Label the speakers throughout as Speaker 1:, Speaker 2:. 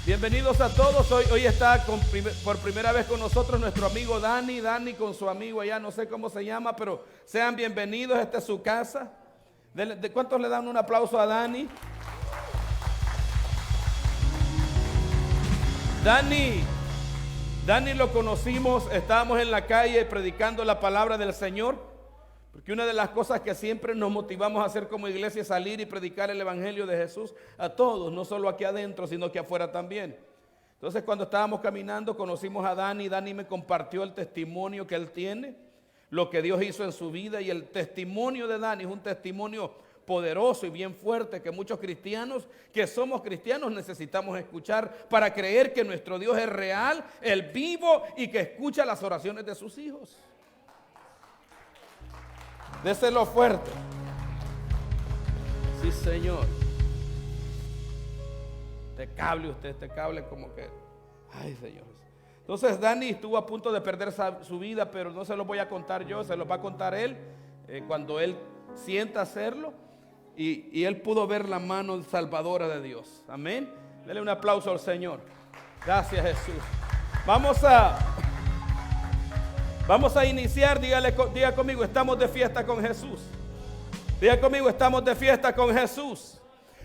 Speaker 1: Bienvenidos a todos. Hoy está por primera vez con nosotros nuestro amigo Dani. Dani con su amigo allá, no sé cómo se llama, pero sean bienvenidos. Esta es su casa. ¿De cuántos le dan un aplauso a Dani? Dani lo conocimos, estábamos en la calle predicando la palabra del Señor. Porque una de las cosas que siempre nos motivamos a hacer como iglesia es salir y predicar el evangelio de Jesús a todos, no solo aquí adentro, sino que afuera también. Entonces, cuando estábamos caminando, conocimos a Dani. Dani me compartió el testimonio que él tiene, lo que Dios hizo en su vida. Y el testimonio de Dani es un testimonio poderoso y bien fuerte que muchos cristianos que somos cristianos necesitamos escuchar para creer que nuestro Dios es real, el vivo y que escucha las oraciones de sus hijos. Déselo fuerte. Sí, Señor. Este cable como que, ay, Señor. Entonces Dani estuvo a punto de perder su vida, pero no se lo voy a contar yo, se lo va a contar él cuando él sienta hacerlo. Y él pudo ver la mano salvadora de Dios. Amén. Dele un aplauso al Señor. Gracias, Jesús. Vamos a iniciar. Diga conmigo, estamos de fiesta con Jesús. Diga conmigo, estamos de fiesta con Jesús.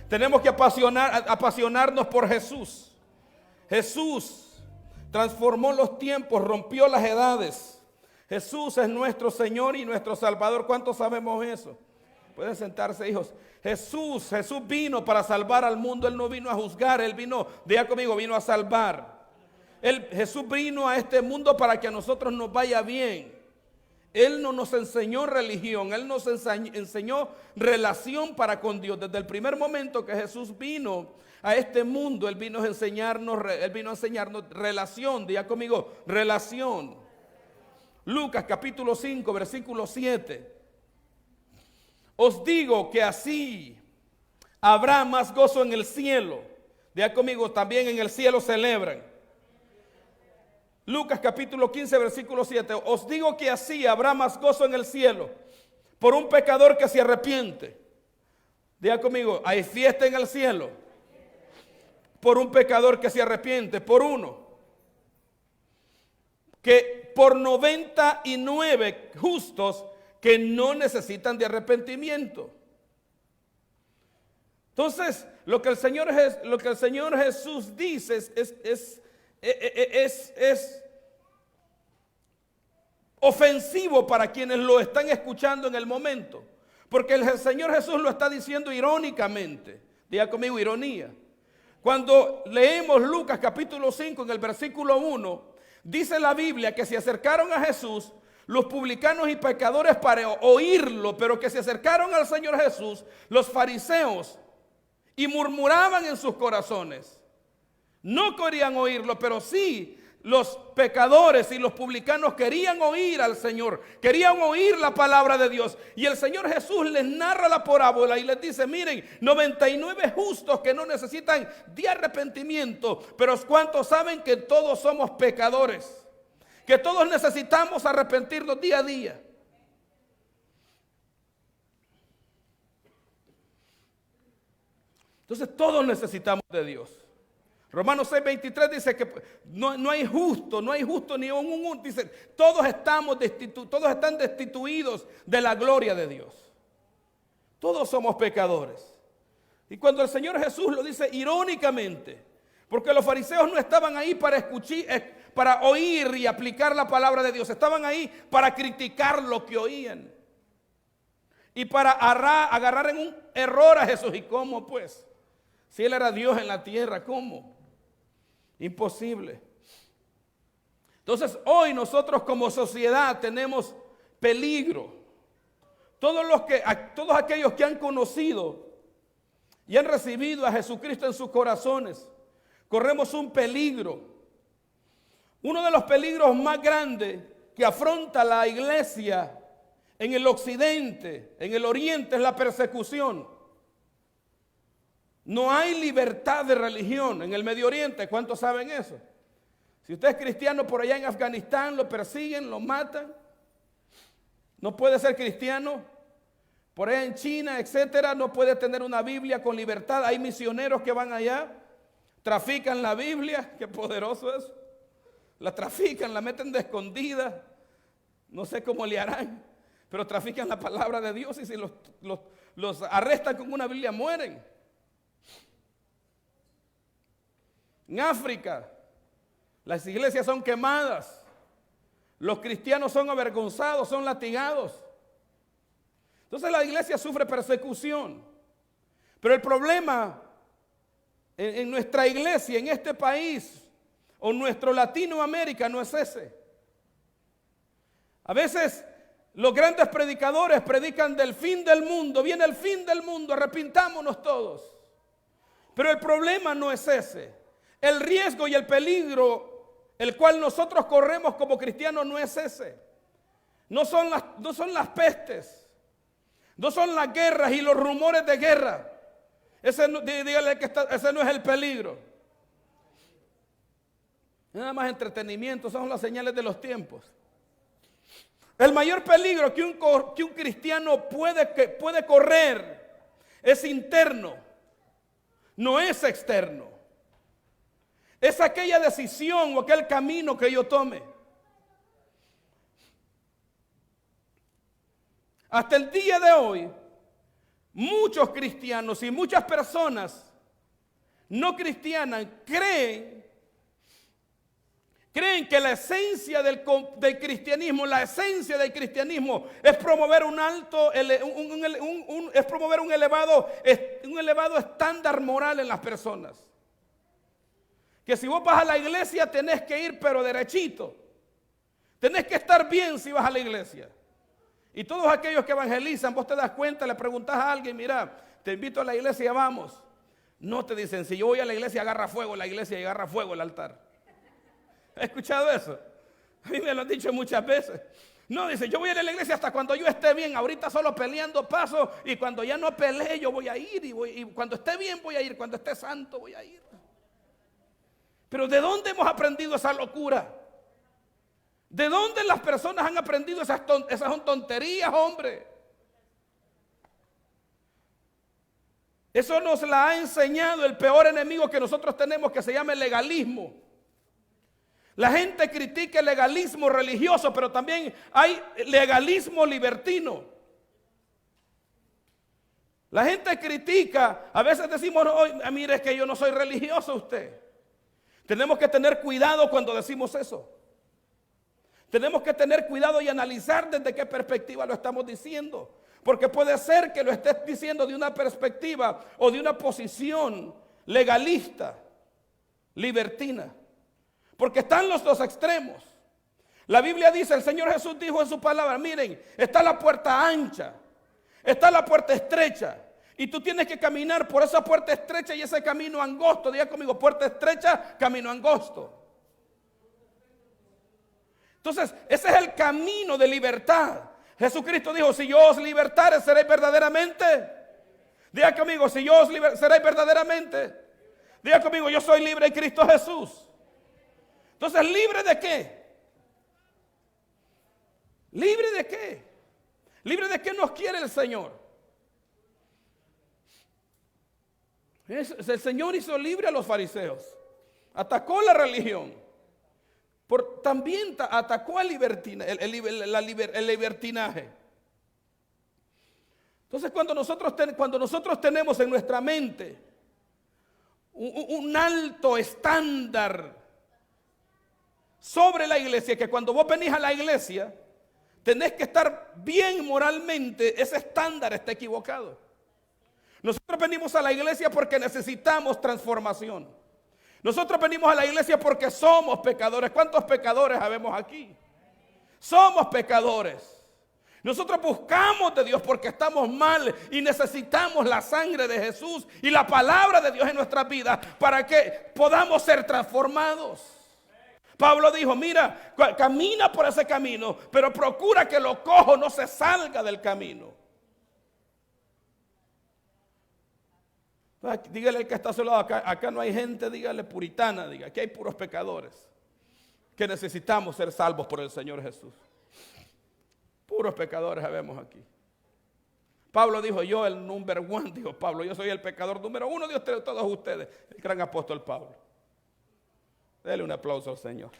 Speaker 1: Tenemos que apasionarnos por Jesús. Jesús transformó los tiempos, rompió las edades. Jesús es nuestro Señor y nuestro Salvador. ¿Cuántos sabemos eso? Pueden sentarse, hijos. Jesús vino para salvar al mundo. Él no vino a juzgar, Él vino, diga conmigo, vino a salvar. Jesús vino a este mundo para que a nosotros nos vaya bien. Él no nos enseñó religión, Él nos enseñó relación para con Dios. Desde el primer momento que Jesús vino a este mundo, Él vino a enseñarnos relación. Diga conmigo, relación. Lucas capítulo 5, versículo 7. Os digo que así habrá más gozo en el cielo. Diga conmigo, también en el cielo celebran. Lucas capítulo 15, versículo 7. Os digo que así habrá más gozo en el cielo por un pecador que se arrepiente. Diga conmigo, hay fiesta en el cielo por un pecador que se arrepiente, por uno, que por 99 justos que no necesitan de arrepentimiento. Entonces, lo que el Señor Jesús dice es ofensivo para quienes lo están escuchando en el momento, porque el Señor Jesús lo está diciendo irónicamente. Diga conmigo, ironía. Cuando leemos Lucas capítulo 5 en el versículo 1, dice la Biblia que se acercaron a Jesús los publicanos y pecadores para oírlo, pero que se acercaron al Señor Jesús los fariseos y murmuraban en sus corazones. No querían oírlo, pero sí los pecadores y los publicanos querían oír al Señor, querían oír la palabra de Dios. Y el Señor Jesús les narra la parábola y les dice, miren, 99 justos que no necesitan de arrepentimiento, pero ¿cuántos saben que todos somos pecadores? Que todos necesitamos arrepentirnos día a día. Entonces todos necesitamos de Dios. Romanos 6:23 dice que no hay justo ni un. Dice, todos están destituidos de la gloria de Dios. Todos somos pecadores. Y cuando el Señor Jesús lo dice irónicamente, porque los fariseos no estaban ahí para escuchar, para oír y aplicar la palabra de Dios. Estaban ahí para criticar lo que oían. Y para agarrar en un error a Jesús. ¿Y cómo pues? Si Él era Dios en la tierra, ¿cómo? Imposible. Entonces hoy nosotros como sociedad tenemos peligro. Todos aquellos que han conocido y han recibido a Jesucristo en sus corazones, corremos un peligro. Uno de los peligros más grandes que afronta la iglesia en el occidente, en el oriente, es la persecución. No hay libertad de religión en el Medio Oriente. ¿Cuántos saben eso? Si usted es cristiano por allá en Afganistán, lo persiguen, lo matan. No puede ser cristiano. Por allá en China, etcétera, no puede tener una Biblia con libertad. Hay misioneros que van allá trafican la Biblia, qué poderoso es. La trafican, la meten de escondida, no sé cómo le harán, pero trafican la palabra de Dios y si los arrestan con una Biblia mueren. En África, las iglesias son quemadas, los cristianos son avergonzados, son latigados. Entonces la iglesia sufre persecución. Pero el problema en nuestra iglesia, en este país, o nuestro Latinoamérica no es ese. A veces los grandes predicadores predican del fin del mundo, viene el fin del mundo, arrepintámonos todos. Pero el problema no es ese. El riesgo y el peligro el cual nosotros corremos como cristianos no es ese. No son las pestes, no son las guerras y los rumores de guerra. Dígale que ese no es el peligro. Nada más entretenimiento, son las señales de los tiempos. El mayor peligro que un cristiano puede correr es interno, no es externo. Es aquella decisión o aquel camino que yo tome. Hasta el día de hoy, muchos cristianos y muchas personas no cristianas creen que la esencia del cristianismo, es promover es promover un elevado estándar moral en las personas. Que si vos vas a la iglesia tenés que ir pero derechito. Tenés que estar bien si vas a la iglesia. Y todos aquellos que evangelizan, vos te das cuenta, le preguntás a alguien, mira, te invito a la iglesia, vamos. No te dicen, si yo voy a la iglesia agarra fuego la iglesia y agarra fuego el altar. ¿Has escuchado eso? A mí me lo han dicho muchas veces. No, dice, yo voy a ir a la iglesia hasta cuando yo esté bien. Ahorita solo peleando paso y cuando ya no pelee yo voy a ir. Y cuando esté bien voy a ir, cuando esté santo voy a ir. Pero ¿de dónde hemos aprendido esa locura? ¿De dónde las personas han aprendido esas son tonterías, hombre? Eso nos la ha enseñado el peor enemigo que nosotros tenemos, que se llama el legalismo. La gente critica el legalismo religioso, pero también hay legalismo libertino. La gente critica, a veces decimos, no, mire, es que yo no soy religioso usted. Tenemos que tener cuidado cuando decimos eso. Tenemos que tener cuidado y analizar desde qué perspectiva lo estamos diciendo. Porque puede ser que lo estés diciendo de una perspectiva o de una posición legalista, libertina. Porque están los dos extremos. La Biblia dice, el Señor Jesús dijo en su palabra, miren, está la puerta ancha, está la puerta estrecha. Y tú tienes que caminar por esa puerta estrecha y ese camino angosto. Diga conmigo, puerta estrecha, camino angosto. Entonces, ese es el camino de libertad. Jesucristo dijo, si yo os libertare, seréis verdaderamente. Diga conmigo, si yo os seréis verdaderamente. Diga conmigo, yo soy libre en Cristo Jesús. Entonces, ¿libre de qué? ¿Libre de qué? ¿Libre de qué nos quiere el Señor? El Señor hizo libre a los fariseos. Atacó la religión. También atacó el libertinaje. Entonces cuando nosotros tenemos en nuestra mente un alto estándar sobre la iglesia, que cuando vos venís a la iglesia tenés que estar bien moralmente, ese estándar está equivocado. Nosotros venimos a la iglesia porque necesitamos transformación. Nosotros venimos a la iglesia porque somos pecadores. ¿Cuántos pecadores habemos aquí? Somos pecadores. Nosotros buscamos de Dios porque estamos mal y necesitamos la sangre de Jesús y la palabra de Dios en nuestras vidas para que podamos ser transformados. Pablo dijo, mira, camina por ese camino, pero procura que lo cojo no se salga del camino. Dígale al que está a su lado, acá no hay gente, dígale puritana, diga, aquí hay puros pecadores que necesitamos ser salvos por el Señor Jesús. Puros pecadores habemos aquí. Pablo dijo, yo el number one, dijo Pablo, yo soy el pecador número uno de todos ustedes. El gran apóstol Pablo. Dele un aplauso al Señor.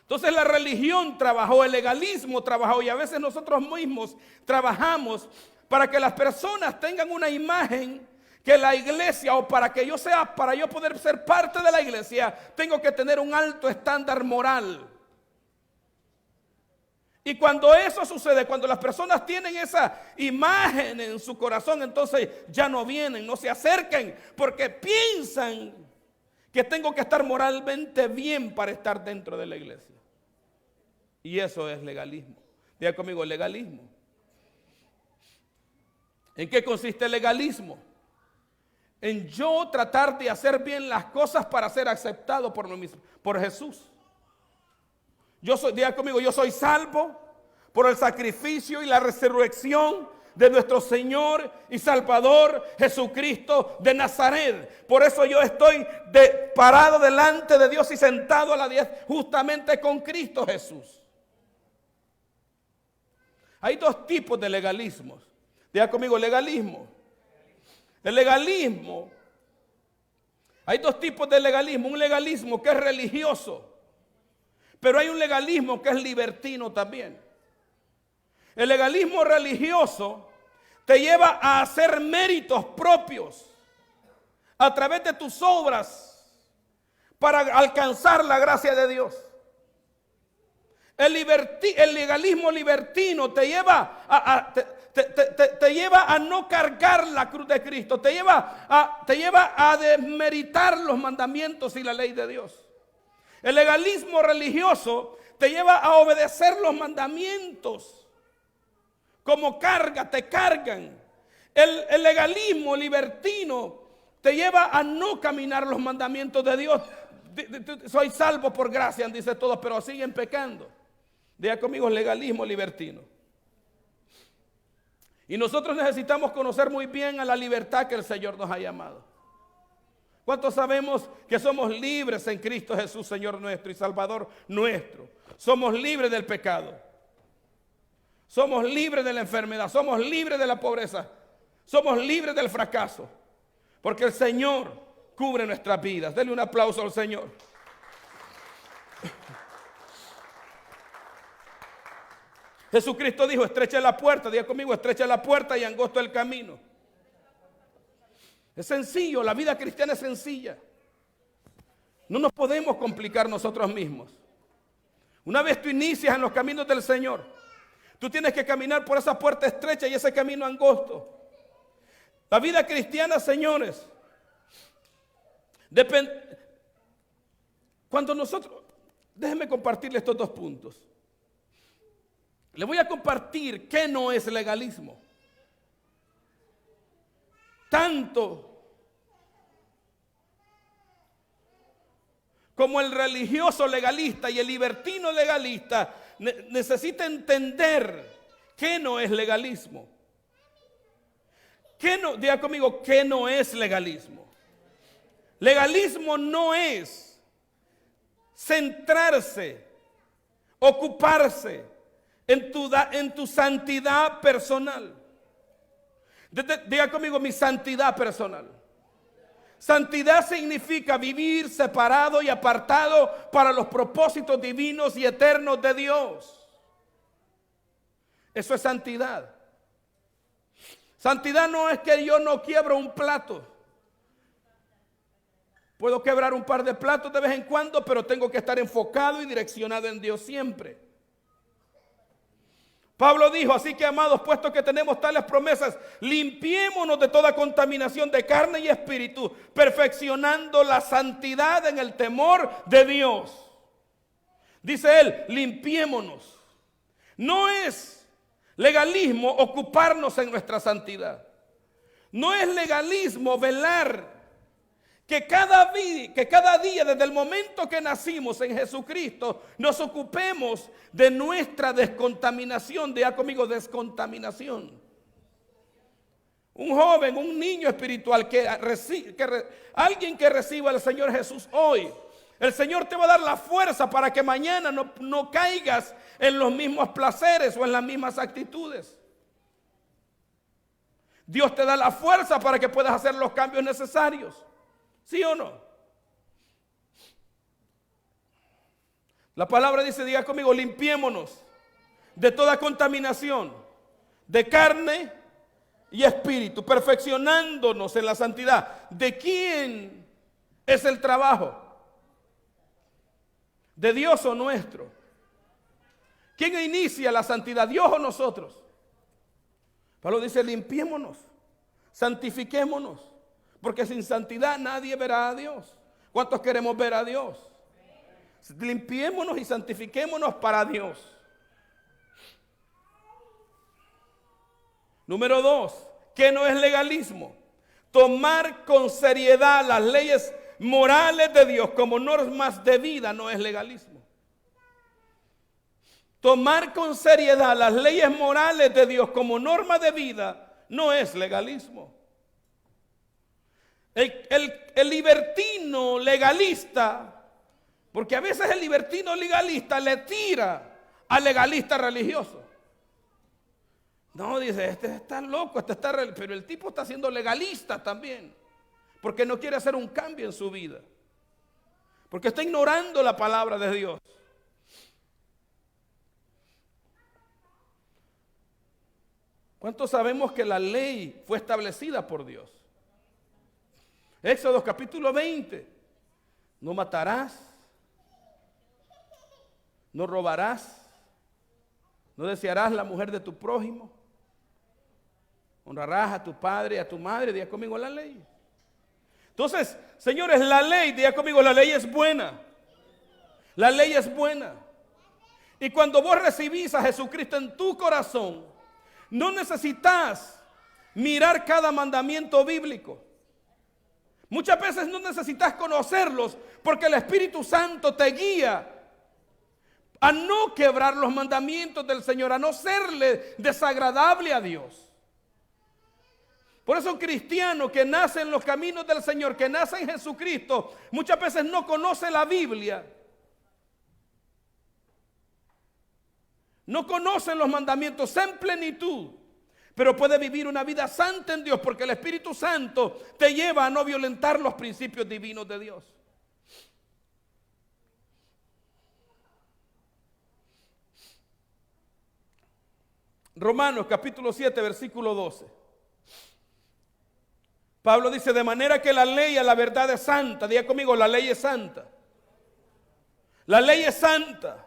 Speaker 1: Entonces la religión trabajó, el legalismo trabajó, y a veces nosotros mismos trabajamos para que las personas tengan una imagen que la iglesia, o para yo poder ser parte de la iglesia, tengo que tener un alto estándar moral. Y cuando eso sucede, cuando las personas tienen esa imagen en su corazón, entonces ya no vienen, no se acercan, porque piensan que tengo que estar moralmente bien para estar dentro de la iglesia. Y eso es legalismo. Diga conmigo, legalismo. ¿En qué consiste el legalismo? En yo tratar de hacer bien las cosas para ser aceptado por Jesús. Diga conmigo, yo soy salvo por el sacrificio y la resurrección de nuestro Señor y Salvador Jesucristo de Nazaret. Por eso yo estoy parado delante de Dios y sentado a la diestra justamente con Cristo Jesús. Hay dos tipos de legalismos. Diga conmigo, legalismo. El legalismo, hay dos tipos de legalismo. Un legalismo que es religioso, pero hay un legalismo que es libertino también. El legalismo religioso te lleva a hacer méritos propios a través de tus obras para alcanzar la gracia de Dios. El legalismo libertino te lleva te lleva a no cargar la cruz de Cristo, te lleva a desmeritar los mandamientos y la ley de Dios. El legalismo religioso te lleva a obedecer los mandamientos como te cargan. El legalismo libertino te lleva a no caminar los mandamientos de Dios. Soy salvo por gracia, dice todos, pero siguen pecando. Diga conmigo, legalismo libertino. Y nosotros necesitamos conocer muy bien a la libertad que el Señor nos ha llamado. ¿Cuántos sabemos que somos libres en Cristo Jesús, Señor nuestro y Salvador nuestro? Somos libres del pecado. Somos libres de la enfermedad. Somos libres de la pobreza. Somos libres del fracaso. Porque el Señor cubre nuestras vidas. Denle un aplauso al Señor. Jesucristo dijo, estrecha la puerta, diga conmigo, estrecha la puerta y angosto el camino. Es sencillo, la vida cristiana es sencilla. No nos podemos complicar nosotros mismos. Una vez tú inicias en los caminos del Señor, tú tienes que caminar por esa puerta estrecha y ese camino angosto. La vida cristiana, señores, déjenme compartirles estos dos puntos. Le voy a compartir qué no es legalismo. Tanto como el religioso legalista y el libertino legalista necesita entender qué no es legalismo. Diga conmigo, ¿qué no es legalismo? Legalismo no es centrarse, ocuparse en tu santidad personal. Diga conmigo, mi santidad personal. Santidad significa vivir separado y apartado para los propósitos divinos y eternos de Dios. Eso es santidad. Santidad no es que yo no quiebro un plato. Puedo quebrar un par de platos de vez en cuando, pero tengo que estar enfocado y direccionado en Dios siempre. Pablo dijo, así que amados, puesto que tenemos tales promesas, limpiémonos de toda contaminación de carne y espíritu, perfeccionando la santidad en el temor de Dios. Dice él, limpiémonos. No es legalismo ocuparnos en nuestra santidad. No es legalismo velar que cada día, desde el momento que nacimos en Jesucristo, nos ocupemos de nuestra descontaminación. Diga conmigo, descontaminación. Un joven, un niño espiritual, alguien que reciba al Señor Jesús hoy, El Señor te va a dar la fuerza para que mañana no caigas en los mismos placeres o en las mismas actitudes. Dios te da la fuerza para que puedas hacer los cambios necesarios. ¿Sí o no? La palabra dice, diga conmigo, limpiémonos de toda contaminación, de carne y espíritu, perfeccionándonos en la santidad. ¿De quién es el trabajo? ¿De Dios o nuestro? ¿Quién inicia la santidad, Dios o nosotros? Pablo dice, limpiémonos, santifiquémonos, porque sin santidad nadie verá a Dios. ¿Cuántos queremos ver a Dios? Limpiémonos y santifiquémonos para Dios. Número 2, ¿qué no es legalismo? Tomar con seriedad las leyes morales de Dios como normas de vida no es legalismo. Tomar con seriedad las leyes morales de Dios como norma de vida no es legalismo. El libertino legalista, porque a veces el libertino legalista le tira al legalista religioso. No, dice, este está loco, pero el tipo está siendo legalista también, porque no quiere hacer un cambio en su vida, porque está ignorando la palabra de Dios. ¿Cuántos sabemos que la ley fue establecida por Dios? Éxodo capítulo 20. No matarás, no robarás, no desearás la mujer de tu prójimo, honrarás a tu padre y a tu madre. Diga conmigo la ley. Entonces, señores, la ley, diga conmigo, la ley es buena. La ley es buena. Y cuando vos recibís a Jesucristo en tu corazón, no necesitas mirar cada mandamiento bíblico. Muchas veces no necesitas conocerlos porque el Espíritu Santo te guía a no quebrar los mandamientos del Señor, a no serle desagradable a Dios. Por eso un cristiano que nace en los caminos del Señor, que nace en Jesucristo, muchas veces no conoce la Biblia. No conoce los mandamientos en plenitud, pero puede vivir una vida santa en Dios porque el Espíritu Santo te lleva a no violentar los principios divinos de Dios. Romanos capítulo 7, versículo 12. Pablo dice, de manera que la ley a la verdad es santa. Diga conmigo, la ley es santa. La ley es santa.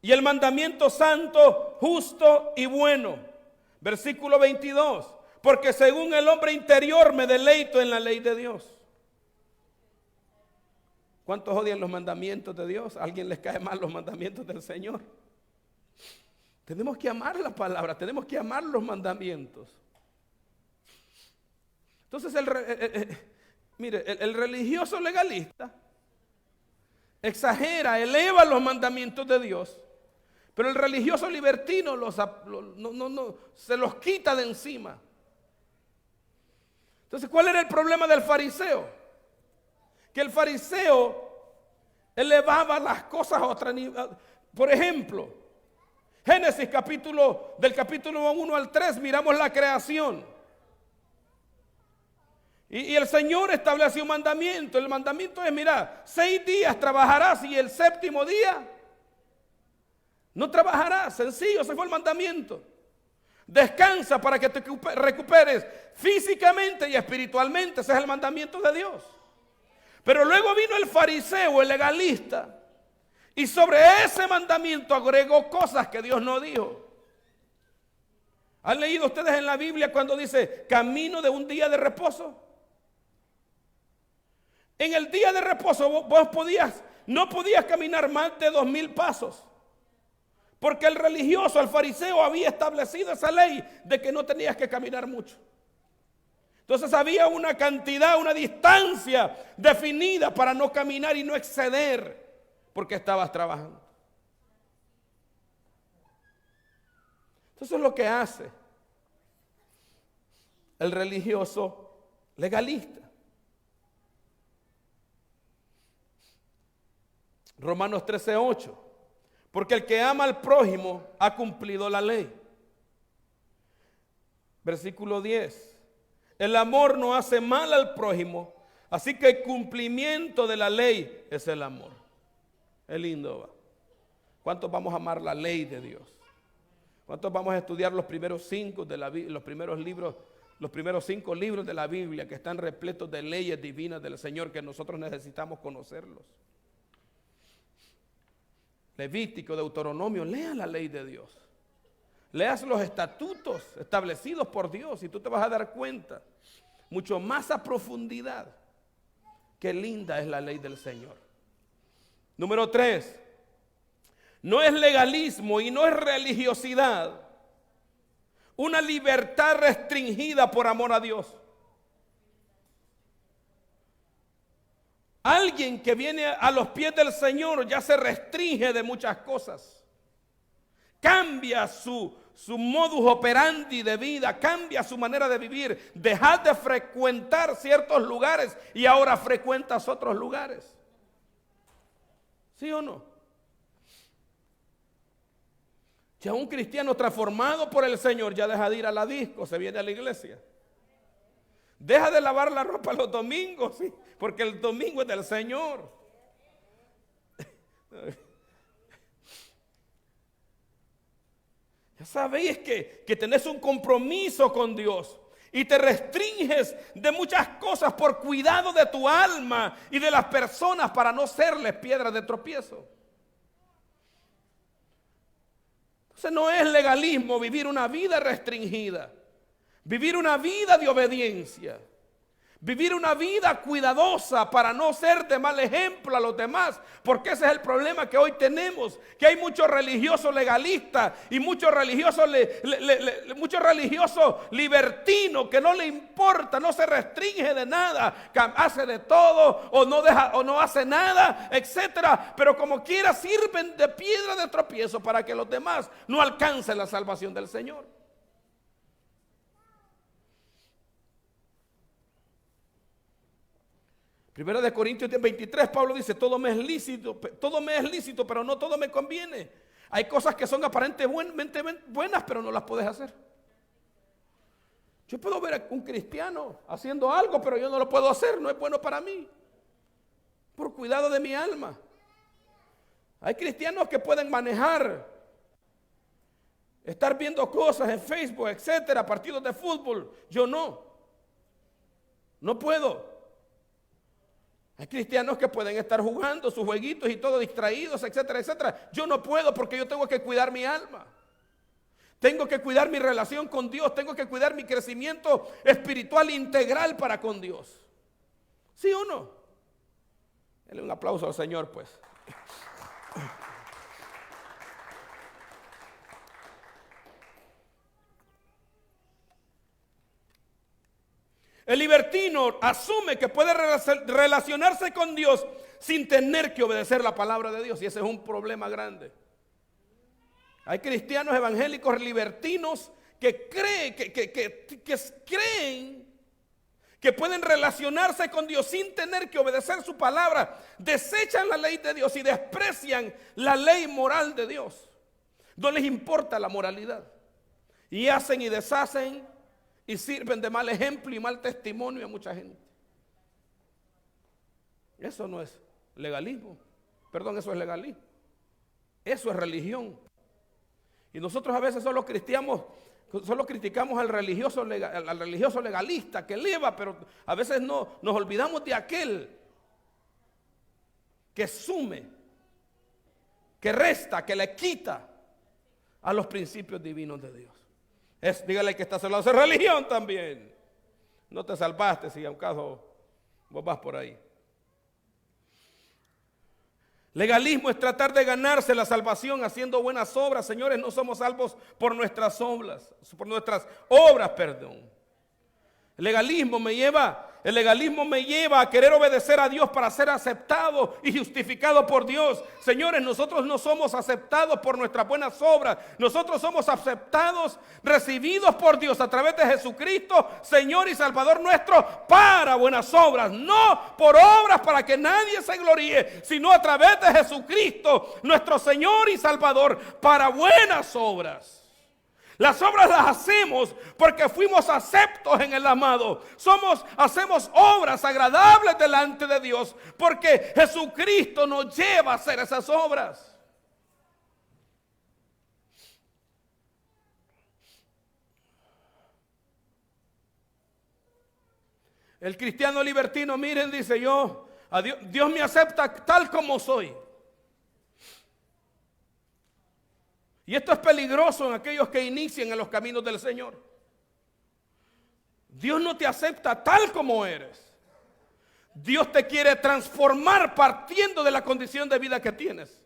Speaker 1: Y el mandamiento santo, justo y bueno. Versículo 22. Porque según el hombre interior me deleito en la ley de Dios. ¿Cuántos odian los mandamientos de Dios? ¿A alguien les cae mal los mandamientos del Señor? Tenemos que amar la palabra, tenemos que amar los mandamientos. Entonces el religioso legalista exagera, eleva los mandamientos de Dios, pero el religioso libertino se los quita de encima. Entonces, ¿cuál era el problema del fariseo? Que el fariseo elevaba las cosas a otro nivel. Por ejemplo, Génesis del capítulo 1 al 3, miramos la creación. Y el Señor estableció un mandamiento. El mandamiento es, mira, 6 días trabajarás y el séptimo día no trabajarás. Sencillo, ese fue el mandamiento. Descansa para que te recuperes físicamente y espiritualmente. Ese es el mandamiento de Dios. Pero luego vino el fariseo, el legalista, y sobre ese mandamiento agregó cosas que Dios no dijo. ¿Han leído ustedes en la Biblia cuando dice camino de un día de reposo? En el día de reposo vos no podías caminar más de 2000 pasos. Porque el religioso, el fariseo, había establecido esa ley de que no tenías que caminar mucho. Entonces había una cantidad, una distancia definida para no caminar y no exceder, porque estabas trabajando. Entonces es lo que hace el religioso legalista. Romanos 13:8. Porque el que ama al prójimo ha cumplido la ley. Versículo 10. El amor no hace mal al prójimo, así que el cumplimiento de la ley es el amor. Es lindo, ¿va? ¿Cuántos vamos a amar la ley de Dios? ¿Cuántos vamos a estudiar los primeros 5 de la Biblia, los primeros 5 libros de la Biblia que están repletos de leyes divinas del Señor que nosotros necesitamos conocerlos? Levítico, Deuteronomio, lea la ley de Dios. Leas los estatutos establecidos por Dios y tú te vas a dar cuenta, mucho más a profundidad, qué linda es la ley del Señor. Número 3, no es legalismo y no es religiosidad una libertad restringida por amor a Dios. Alguien que viene a los pies del Señor ya se restringe de muchas cosas. Cambia su modus operandi de vida, cambia su manera de vivir. Dejas de frecuentar ciertos lugares y ahora frecuentas otros lugares. ¿Sí o no? Ya un cristiano transformado por el Señor ya deja de ir a la disco, se viene a la iglesia. Deja de lavar la ropa los domingos, sí, porque el domingo es del Señor. Ya sabéis que tenés un compromiso con Dios y te restringes de muchas cosas por cuidado de tu alma y de las personas para no serles piedras de tropiezo. Entonces no es legalismo vivir una vida restringida. Vivir una vida de obediencia, vivir una vida cuidadosa para no ser de mal ejemplo a los demás, porque ese es el problema que hoy tenemos, que hay muchos religiosos legalistas y muchos religiosos libertinos que no le importa, no se restringe de nada, hace de todo o no hace nada, etcétera, pero como quiera sirven de piedra de tropiezo para que los demás no alcancen la salvación del Señor. Primera de Corintios 10:23, Pablo dice, todo me es lícito, pero no todo me conviene. Hay cosas que son aparentemente buenas, pero no las puedes hacer. Yo puedo ver a un cristiano haciendo algo, pero yo no lo puedo hacer, no es bueno para mí, por cuidado de mi alma. Hay cristianos que pueden manejar, estar viendo cosas en Facebook, etcétera, partidos de fútbol. Yo no puedo. Hay cristianos que pueden estar jugando sus jueguitos y todo distraídos, etcétera, etcétera. Yo no puedo porque yo tengo que cuidar mi alma. Tengo que cuidar mi relación con Dios. Tengo que cuidar mi crecimiento espiritual integral para con Dios. ¿Sí o no? Denle un aplauso al Señor, pues. El libertino asume que puede relacionarse con Dios sin tener que obedecer la palabra de Dios, y ese es un problema grande. Hay cristianos evangélicos libertinos que creen que pueden relacionarse con Dios sin tener que obedecer su palabra, desechan la ley de Dios y desprecian la ley moral de Dios. No les importa la moralidad y hacen y deshacen y sirven de mal ejemplo y mal testimonio a mucha gente. Eso no es legalismo. Perdón, eso es legalismo. Eso es religión. Y nosotros a veces solo criticamos al religioso legalista que eleva, pero a veces no nos olvidamos de aquel que sume, que resta, que le quita a los principios divinos de Dios. Dígale que estás hablando de religión también. No te salvaste si a un caso vos vas por ahí. Legalismo es tratar de ganarse la salvación haciendo buenas obras. Señores, no somos salvos por nuestras obras, perdón. El legalismo me lleva El legalismo me lleva a querer obedecer a Dios para ser aceptado y justificado por Dios. Señores, nosotros no somos aceptados por nuestras buenas obras. Nosotros somos aceptados, recibidos por Dios a través de Jesucristo, Señor y Salvador nuestro, para buenas obras. No por obras para que nadie se gloríe, sino a través de Jesucristo, nuestro Señor y Salvador, para buenas obras. Las obras las hacemos porque fuimos aceptos en el amado. Hacemos obras agradables delante de Dios porque Jesucristo nos lleva a hacer esas obras. El cristiano libertino, miren, dice Dios me acepta tal como soy. Y esto es peligroso en aquellos que inician en los caminos del Señor. Dios no te acepta tal como eres. Dios te quiere transformar partiendo de la condición de vida que tienes.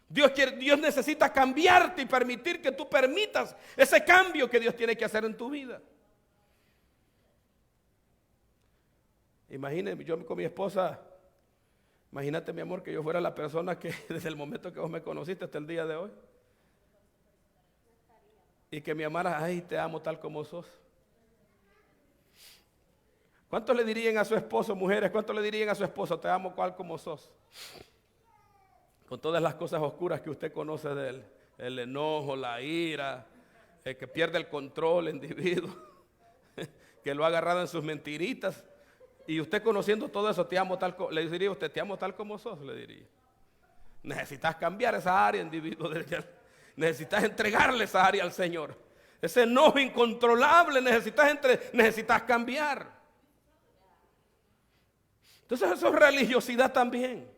Speaker 1: Dios necesita cambiarte y permitir que tú permitas ese cambio que Dios tiene que hacer en tu vida. Imagínate, yo con mi esposa, imagínate, mi amor, que yo fuera la persona que desde el momento que vos me conociste hasta el día de hoy, y que me amaras, ay, te amo tal como sos. ¿Cuántos le dirían a su esposo, mujeres? ¿Cuántos le dirían a su esposo, te amo cual como sos? Con todas las cosas oscuras que usted conoce de él, el enojo, la ira, el que pierde el control, el individuo, que lo ha agarrado en sus mentiritas. Y usted conociendo todo eso, te amo tal como, le diría usted, te amo tal como sos, le diría. Necesitas cambiar esa área, individuo. Necesitas entregarle esa área al Señor. Ese enojo incontrolable necesitas cambiar. Entonces eso es religiosidad también.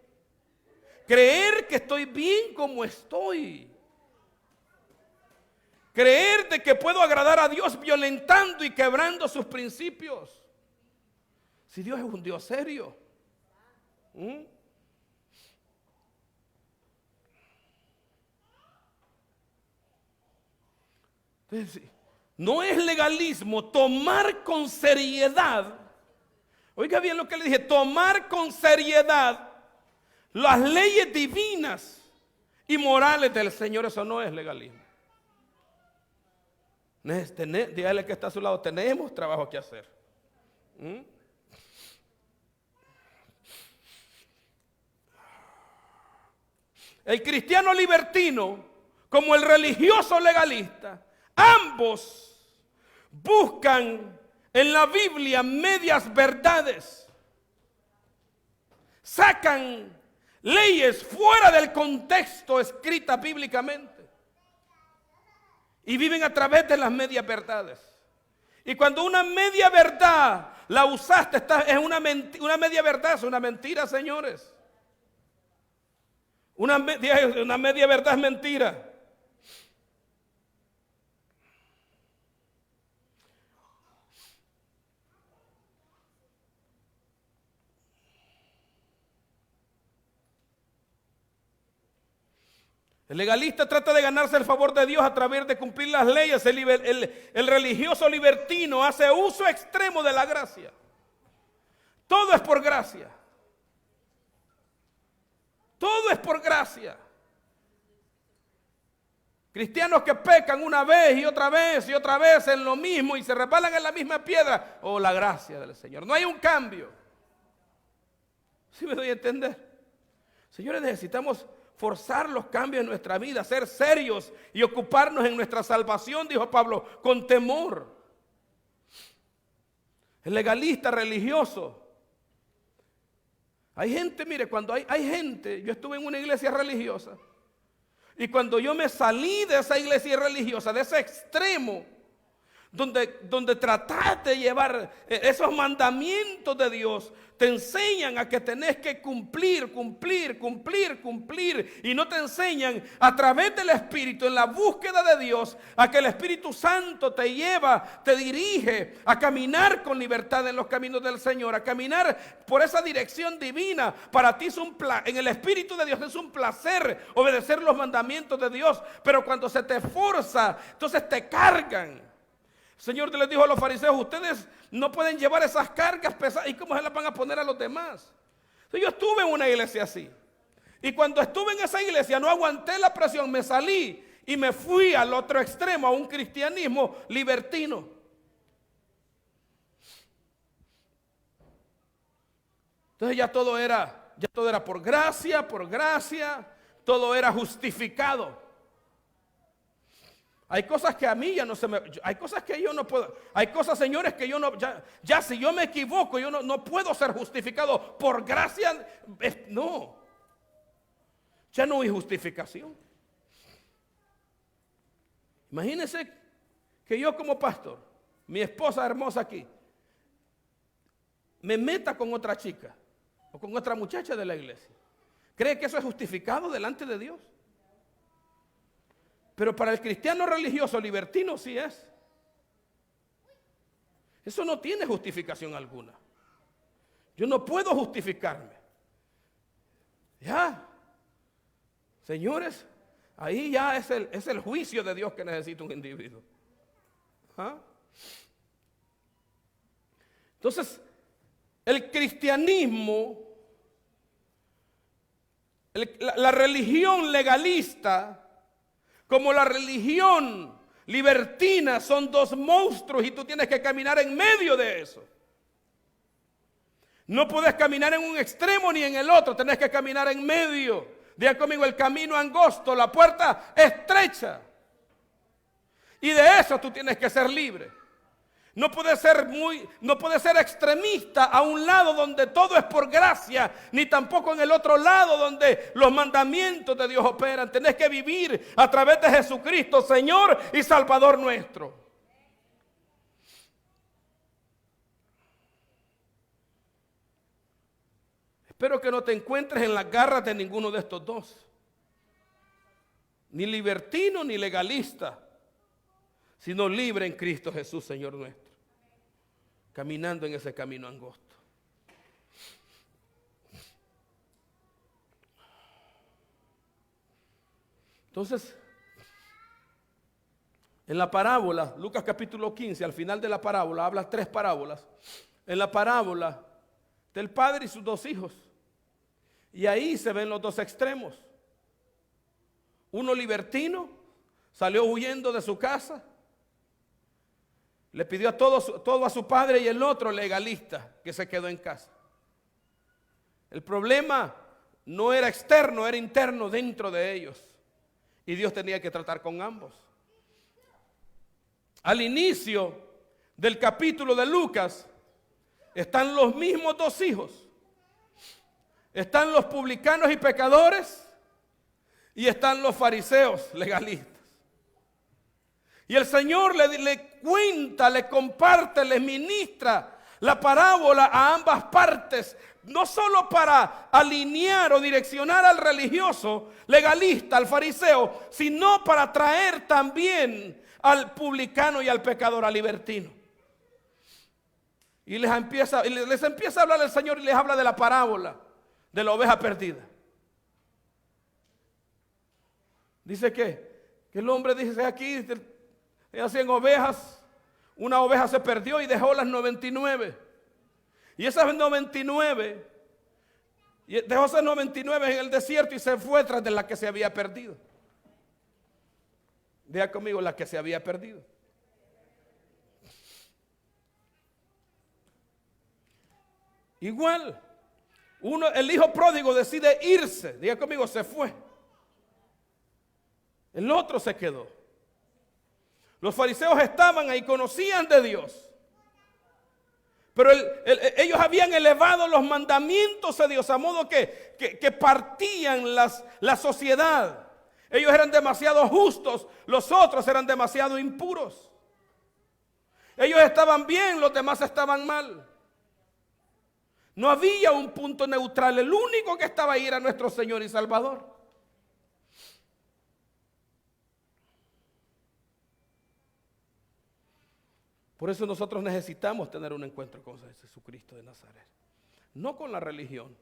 Speaker 1: Creer que estoy bien como estoy. Creer de que puedo agradar a Dios violentando y quebrando sus principios. Si Dios es un Dios serio. Entonces, no es legalismo tomar con seriedad. Oiga bien lo que le dije, tomar con seriedad las leyes divinas y morales del Señor. Eso no es legalismo. Dígale que está a su lado, tenemos trabajo que hacer. El cristiano libertino como el religioso legalista, ambos buscan en la Biblia medias verdades. Sacan leyes fuera del contexto escritas bíblicamente y viven a través de las medias verdades. Y cuando una media verdad la usaste, es una media verdad, es una mentira, señores. Una media verdad es mentira. El legalista trata de ganarse el favor de Dios a través de cumplir las leyes. El religioso libertino hace uso extremo de la gracia. Todo es por gracia. Todo es por gracia. Cristianos que pecan una vez y otra vez y otra vez en lo mismo y se resbalan en la misma piedra. Oh, la gracia del Señor. No hay un cambio. ¿Sí me doy a entender? Señores, necesitamos forzar los cambios en nuestra vida, ser serios y ocuparnos en nuestra salvación, dijo Pablo, con temor. El legalista religioso. Hay gente, mire, cuando hay gente, yo estuve en una iglesia religiosa y cuando yo me salí de esa iglesia religiosa, de ese extremo, donde trataste de llevar esos mandamientos de Dios, te enseñan a que tenés que cumplir y no te enseñan a través del Espíritu en la búsqueda de Dios, a que el Espíritu Santo te lleva, te dirige a caminar con libertad en los caminos del Señor, a caminar por esa dirección divina. Para ti es en el Espíritu de Dios es un placer obedecer los mandamientos de Dios, pero cuando se te forza, entonces te cargan. El Señor les dijo a los fariseos, ustedes no pueden llevar esas cargas pesadas. ¿Y cómo se las van a poner a los demás? Entonces, yo estuve en una iglesia así. Y cuando estuve en esa iglesia no aguanté la presión, me salí y me fui al otro extremo, a un cristianismo libertino. Entonces ya todo era por gracia, todo era justificado. Hay cosas que a mí ya no se me, hay cosas que yo no puedo, hay cosas, señores, que yo no, ya si yo me equivoco, yo no puedo ser justificado por gracia, no, ya no hay justificación. Imagínense que yo como pastor, mi esposa hermosa aquí, me meta con otra chica o con otra muchacha de la iglesia. ¿Cree que eso es justificado delante de Dios? Pero para el cristiano religioso libertino sí es. Eso no tiene justificación alguna. Yo no puedo justificarme. Ya, señores, ahí ya es el juicio de Dios que necesita un individuo. ¿Ah? Entonces, el cristianismo, la religión legalista, como la religión libertina, son dos monstruos y tú tienes que caminar en medio de eso. No puedes caminar en un extremo ni en el otro, tenés que caminar en medio. Diga conmigo, el camino angosto, la puerta estrecha. Y de eso tú tienes que ser libre. No puedes ser extremista a un lado donde todo es por gracia, ni tampoco en el otro lado donde los mandamientos de Dios operan. Tenés que vivir a través de Jesucristo, Señor y Salvador nuestro. Espero que no te encuentres en las garras de ninguno de estos dos. Ni libertino ni legalista, sino libre en Cristo Jesús, Señor nuestro. Caminando en ese camino angosto. Entonces, en la parábola, Lucas capítulo 15, al final de la parábola, habla 3 parábolas. En la parábola del padre y sus 2 hijos. Y ahí se ven los 2 extremos. Uno libertino, salió huyendo de su casa. Le pidió todo a su padre, y el otro legalista que se quedó en casa. El problema no era externo, era interno dentro de ellos. Y Dios tenía que tratar con ambos. Al inicio del capítulo de Lucas están los mismos 2 hijos. Están los publicanos y pecadores y están los fariseos legalistas. Y el Señor le cuenta, le comparte, le ministra la parábola a ambas partes, no solo para alinear o direccionar al religioso, legalista, al fariseo, sino para traer también al publicano y al pecador, al libertino. Y les empieza a hablar el Señor y les habla de la parábola de la oveja perdida. Dice que el hombre dice aquí, de 100 ovejas, una oveja se perdió y dejó las 99. Y esas 99, dejó esas 99 en el desierto y se fue tras de la que se había perdido. Diga conmigo, la que se había perdido. Igual, el hijo pródigo decide irse. Diga conmigo, se fue. El otro se quedó. Los fariseos estaban ahí, conocían de Dios. Pero ellos habían elevado los mandamientos de Dios a modo que partían la sociedad. Ellos eran demasiado justos, los otros eran demasiado impuros. Ellos estaban bien, los demás estaban mal. No había un punto neutral, el único que estaba ahí era nuestro Señor y Salvador. Por eso nosotros necesitamos tener un encuentro con Jesucristo de Nazaret, no con la religión.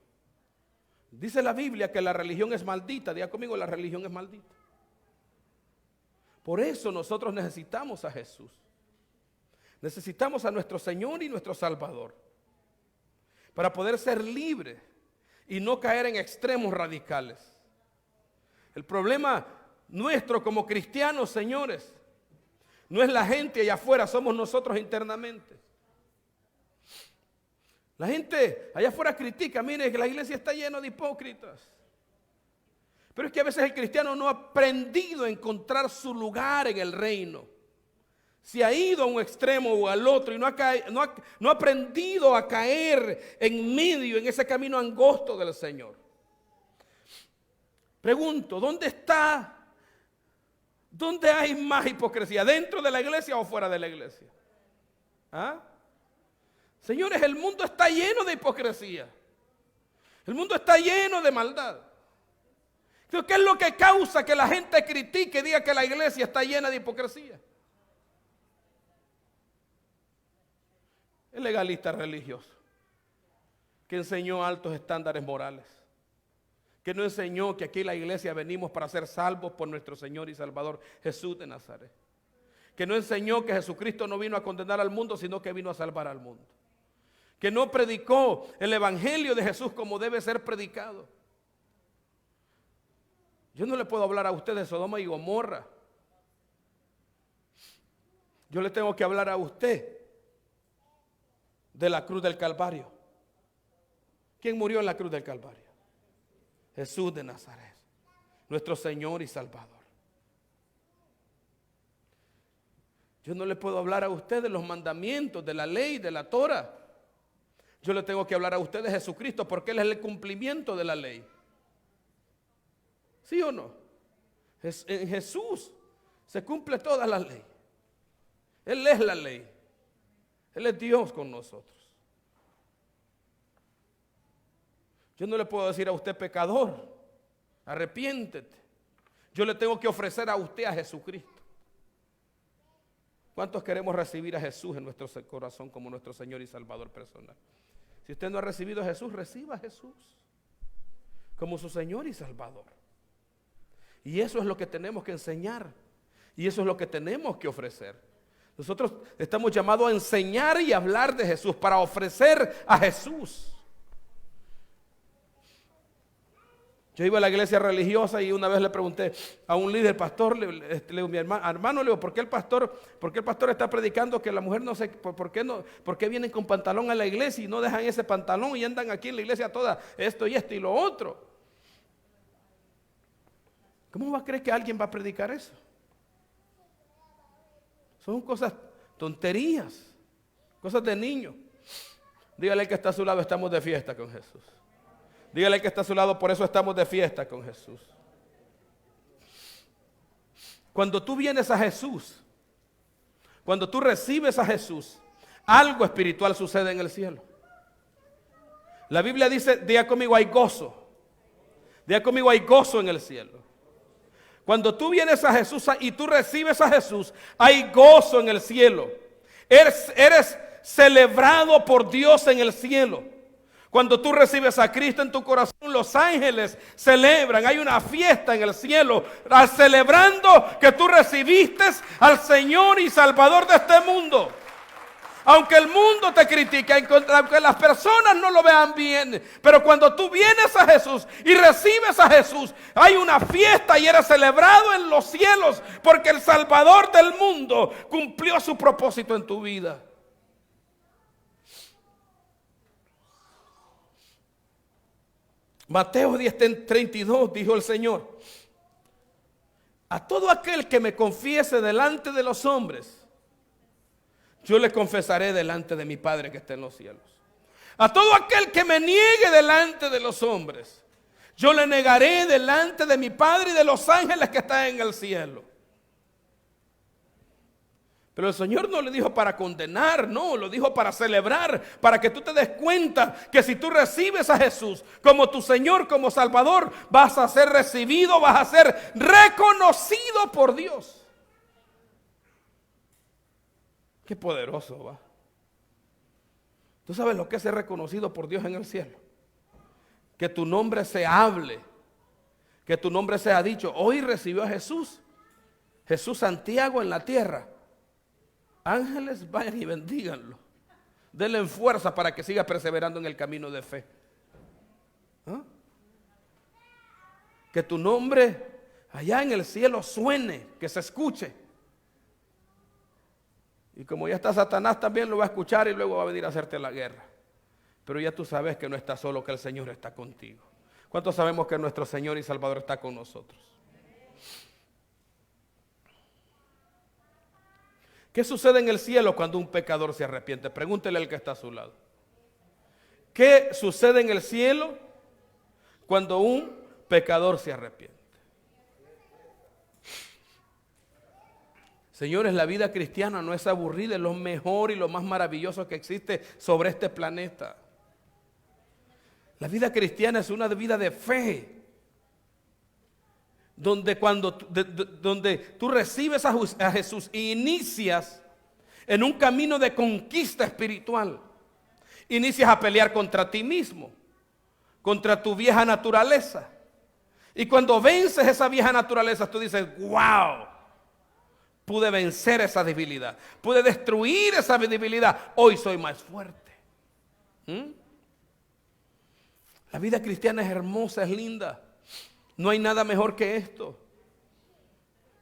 Speaker 1: Dice la Biblia que la religión es maldita. Diga conmigo, la religión es maldita. Por eso nosotros necesitamos a Jesús. Necesitamos a nuestro Señor y nuestro Salvador para poder ser libres y no caer en extremos radicales. El problema nuestro como cristianos, señores, no es la gente allá afuera, somos nosotros internamente. La gente allá afuera critica, mire que la iglesia está llena de hipócritas. Pero es que a veces el cristiano no ha aprendido a encontrar su lugar en el reino. Se ha ido a un extremo o al otro y no ha aprendido a caer en medio, en ese camino angosto del Señor. Pregunto, ¿dónde hay más hipocresía? ¿Dentro de la iglesia o fuera de la iglesia? ¿Ah? Señores, el mundo está lleno de hipocresía. El mundo está lleno de maldad. ¿Qué es lo que causa que la gente critique y diga que la iglesia está llena de hipocresía? El legalista religioso, que enseñó altos estándares morales, que no enseñó que aquí en la iglesia venimos para ser salvos por nuestro Señor y Salvador Jesús de Nazaret, que no enseñó que Jesucristo no vino a condenar al mundo, sino que vino a salvar al mundo, que no predicó el evangelio de Jesús como debe ser predicado. Yo no le puedo hablar a usted de Sodoma y Gomorra. Yo le tengo que hablar a usted de la cruz del Calvario. ¿Quién murió en la cruz del Calvario? Jesús de Nazaret, nuestro Señor y Salvador. Yo no le puedo hablar a usted de los mandamientos, de la ley, de la Torah. Yo le tengo que hablar a usted de Jesucristo, porque Él es el cumplimiento de la ley. ¿Sí o no? En Jesús se cumple toda la ley. Él es la ley. Él es Dios con nosotros. Yo no le puedo decir a usted pecador, arrepiéntete. Yo le tengo que ofrecer a usted a Jesucristo. ¿Cuántos queremos recibir a Jesús en nuestro corazón como nuestro Señor y Salvador personal? Si usted no ha recibido a Jesús, reciba a Jesús como su Señor y Salvador. Y eso es lo que tenemos que enseñar. Y eso es lo que tenemos que ofrecer. Nosotros estamos llamados a enseñar y hablar de Jesús, para ofrecer a Jesús. Yo iba a la iglesia religiosa y una vez le pregunté a un líder, pastor, le digo, mi hermano, le digo, ¿por qué el pastor está predicando que la mujer no sé, por qué vienen con pantalón a la iglesia y no dejan ese pantalón y andan aquí en la iglesia toda esto y lo otro? ¿Cómo va a creer que alguien va a predicar eso? Son cosas, tonterías, cosas de niño. Dígale al que está a su lado, estamos de fiesta con Jesús. Dígale al que está a su lado, por eso estamos de fiesta con Jesús. Cuando tú vienes a Jesús, cuando tú recibes a Jesús, algo espiritual sucede en el cielo. La Biblia dice, diga conmigo, hay gozo. Diga conmigo, hay gozo en el cielo. Cuando tú vienes a Jesús y tú recibes a Jesús, hay gozo en el cielo. Eres celebrado por Dios en el cielo. Cuando tú recibes a Cristo en tu corazón, los ángeles celebran. Hay una fiesta en el cielo, celebrando que tú recibiste al Señor y Salvador de este mundo. Aunque el mundo te critique, aunque las personas no lo vean bien, pero cuando tú vienes a Jesús y recibes a Jesús, hay una fiesta y eres celebrado en los cielos, porque el Salvador del mundo cumplió su propósito en tu vida. Mateo 10:32 dijo el Señor: a todo aquel que me confiese delante de los hombres, yo le confesaré delante de mi Padre que está en los cielos. A todo aquel que me niegue delante de los hombres, yo le negaré delante de mi Padre y de los ángeles que están en el cielo. Pero el Señor no le dijo para condenar, no, lo dijo para celebrar, para que tú te des cuenta que si tú recibes a Jesús como tu Señor, como Salvador, vas a ser recibido, vas a ser reconocido por Dios. Qué poderoso, va. ¿Tú sabes lo que es ser reconocido por Dios en el cielo? Que tu nombre se hable, que tu nombre sea dicho. Hoy recibió a Jesús, Jesús Santiago en la tierra. ángeles, vayan y bendíganlo. Denle fuerza para que siga perseverando en el camino de fe. ¿Ah? Que tu nombre allá en el cielo suene, que se escuche. Y como ya está Satanás, también lo va a escuchar y luego va a venir a hacerte la guerra. Pero ya tú sabes que no estás solo, que el Señor está contigo. ¿Cuántos sabemos que nuestro Señor y Salvador está con nosotros? ¿Qué sucede en el cielo cuando un pecador se arrepiente? Pregúntele al que está a su lado. ¿Qué sucede en el cielo cuando un pecador se arrepiente? Señores, la vida cristiana no es aburrida, es lo mejor y lo más maravilloso que existe sobre este planeta. La vida cristiana es una vida de fe, donde donde tú recibes a Jesús e inicias en un camino de conquista espiritual. Inicias a pelear contra ti mismo, contra tu vieja naturaleza. Y cuando vences esa vieja naturaleza, tú dices, wow, pude vencer esa debilidad, pude destruir esa debilidad, hoy soy más fuerte. La vida cristiana es hermosa, es linda. No hay nada mejor que esto.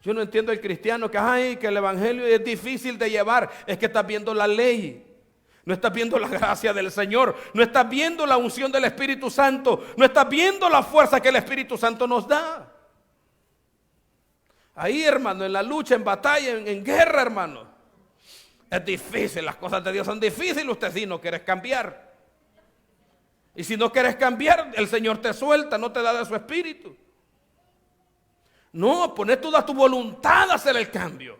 Speaker 1: Yo no entiendo el cristiano que el evangelio es difícil de llevar. Es que estás viendo la ley. No estás viendo la gracia del Señor. No estás viendo la unción del Espíritu Santo. No estás viendo la fuerza que el Espíritu Santo nos da. Ahí, hermano, en la lucha, en batalla, en guerra, hermano. Es difícil, las cosas de Dios son difíciles. Usted si no quieres cambiar. Y si no quieres cambiar, el Señor te suelta, no te da de su espíritu. No, poner toda tu voluntad a hacer el cambio.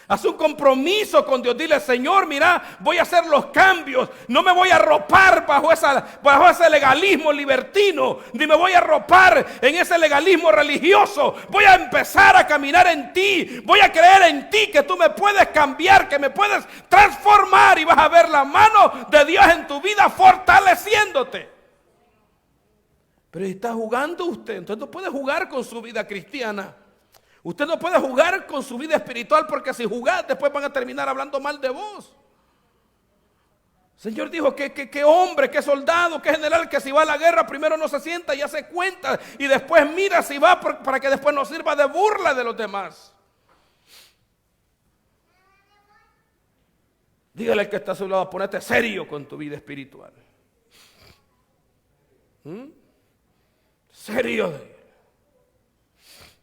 Speaker 1: Haz un compromiso con Dios. Dile, Señor, mira, voy a hacer los cambios. No me voy a arropar bajo ese legalismo libertino. Ni me voy a arropar en ese legalismo religioso. Voy a empezar a caminar en ti. Voy a creer en ti que tú me puedes cambiar, que me puedes transformar. Y vas a ver la mano de Dios en tu vida fortaleciéndote. Pero si está jugando usted, entonces no puede jugar con su vida cristiana. Usted no puede jugar con su vida espiritual, porque si jugás después van a terminar hablando mal de vos. El Señor dijo que hombre, que soldado, que general, que si va a la guerra primero no se sienta y hace cuenta y después mira si va para que después no sirva de burla de los demás. Dígale al que está a su lado, ponete serio con tu vida espiritual. Serio.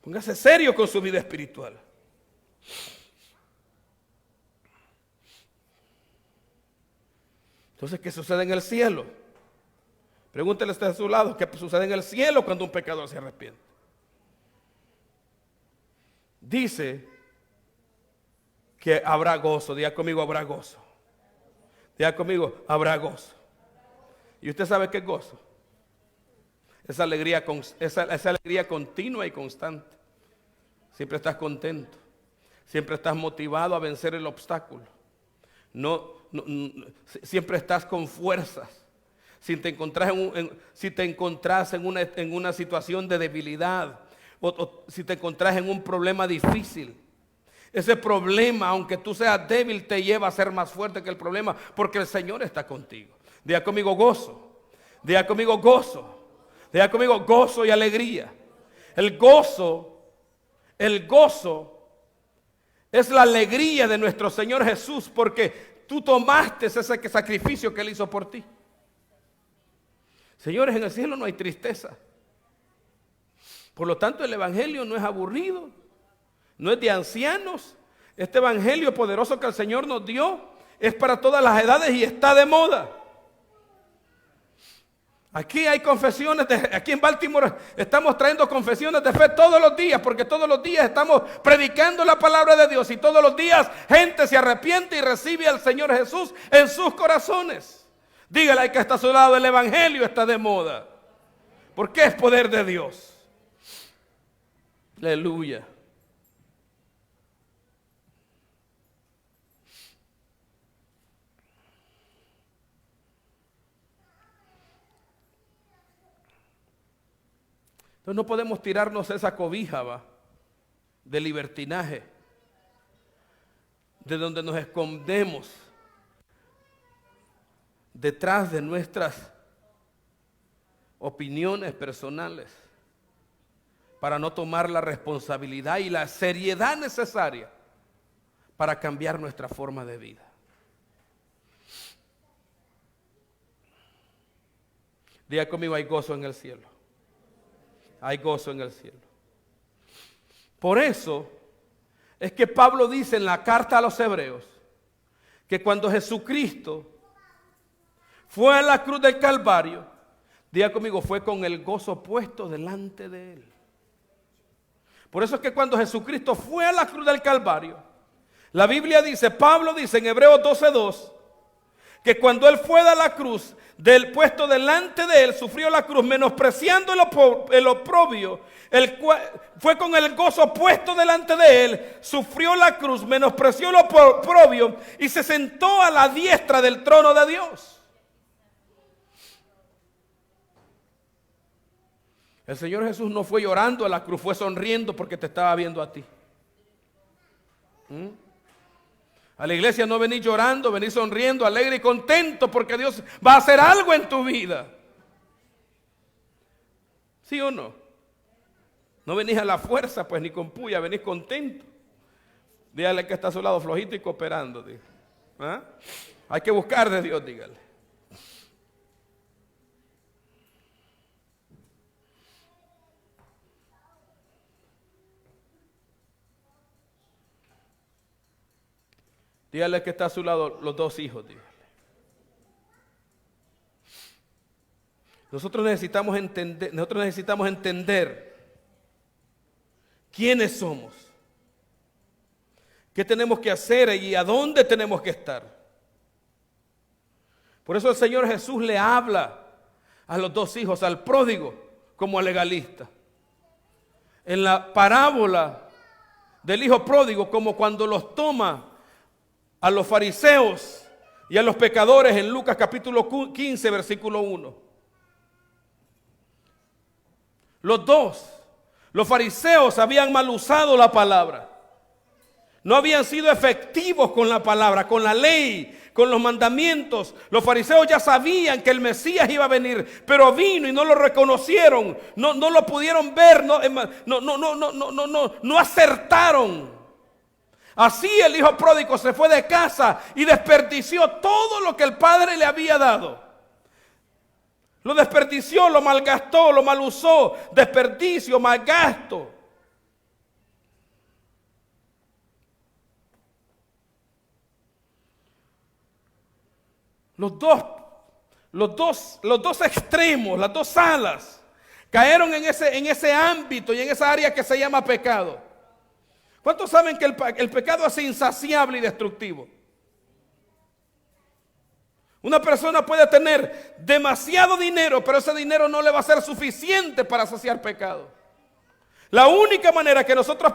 Speaker 1: Póngase serio con su vida espiritual. Entonces, ¿qué sucede en el cielo? Pregúntele a su lado, ¿qué sucede en el cielo cuando un pecador se arrepiente? Dice que habrá gozo. Diga conmigo, habrá gozo. Diga conmigo, habrá gozo. ¿Y usted sabe qué es gozo? Esa alegría continua y constante. Siempre estás contento. Siempre estás motivado a vencer el obstáculo. Siempre estás con fuerzas. Si te encontrás en una situación de debilidad, o si te encontrás en un problema difícil, ese problema, aunque tú seas débil, te lleva a ser más fuerte que el problema, porque el Señor está contigo. Diga conmigo gozo. Diga conmigo gozo. Diga conmigo gozo y alegría. El gozo es la alegría de nuestro Señor Jesús, porque tú tomaste ese sacrificio que Él hizo por ti. Señores, en el cielo no hay tristeza. Por lo tanto, el evangelio no es aburrido, no es de ancianos. Este evangelio poderoso que el Señor nos dio es para todas las edades y está de moda. Aquí hay confesiones, aquí en Baltimore estamos trayendo confesiones de fe todos los días, porque todos los días estamos predicando la palabra de Dios y todos los días gente se arrepiente y recibe al Señor Jesús en sus corazones. Dígale al que está a su lado, el evangelio está de moda, porque es poder de Dios. Aleluya. Entonces no podemos tirarnos esa cobija de libertinaje. de donde nos escondemos detrás de nuestras opiniones personales para no tomar la responsabilidad y la seriedad necesaria para cambiar nuestra forma de vida. Diga conmigo, hay gozo en el cielo. Hay gozo en el cielo. Por eso es que Pablo dice en la carta a los Hebreos que cuando Jesucristo fue a la cruz del Calvario, diga conmigo, fue con el gozo puesto delante de él. Por eso es que cuando Jesucristo fue a la cruz del Calvario, la Biblia dice, Pablo dice en Hebreos 12:2, que cuando él fue a la cruz, del puesto delante de él, sufrió la cruz, menospreciando el oprobio, fue con el gozo puesto delante de él, sufrió la cruz, menospreció el oprobio y se sentó a la diestra del trono de Dios. El Señor Jesús no fue llorando a la cruz, fue sonriendo porque te estaba viendo a ti. A la iglesia no venís llorando, venís sonriendo, alegre y contento porque Dios va a hacer algo en tu vida. ¿Sí o no? No venís a la fuerza, pues ni con puya, venís contento. Dígale que está a su lado flojito y cooperando. ¿Ah? Hay que buscar de Dios, dígale. Dígale que está a su lado los dos hijos, dígale. Nosotros necesitamos entender quiénes somos, qué tenemos que hacer y a dónde tenemos que estar. Por eso el Señor Jesús le habla a los dos hijos, al pródigo como al legalista. En la parábola del hijo pródigo, como cuando los toma a los fariseos y a los pecadores en Lucas capítulo 15, versículo 1. Los fariseos habían mal usado la palabra. No habían sido efectivos con la palabra, con la ley, con los mandamientos. Los fariseos ya sabían que el Mesías iba a venir, pero vino y no lo reconocieron, no lo pudieron ver, no acertaron. Así el hijo pródigo se fue de casa y desperdició todo lo que el padre le había dado. Lo desperdició, lo malgastó, lo malusó. Desperdicio, malgasto. Los dos extremos, las dos alas, cayeron en ese ámbito y en esa área que se llama pecado. ¿Cuántos saben que el pecado es insaciable y destructivo? Una persona puede tener demasiado dinero, pero ese dinero no le va a ser suficiente para saciar pecado. La única manera que nosotros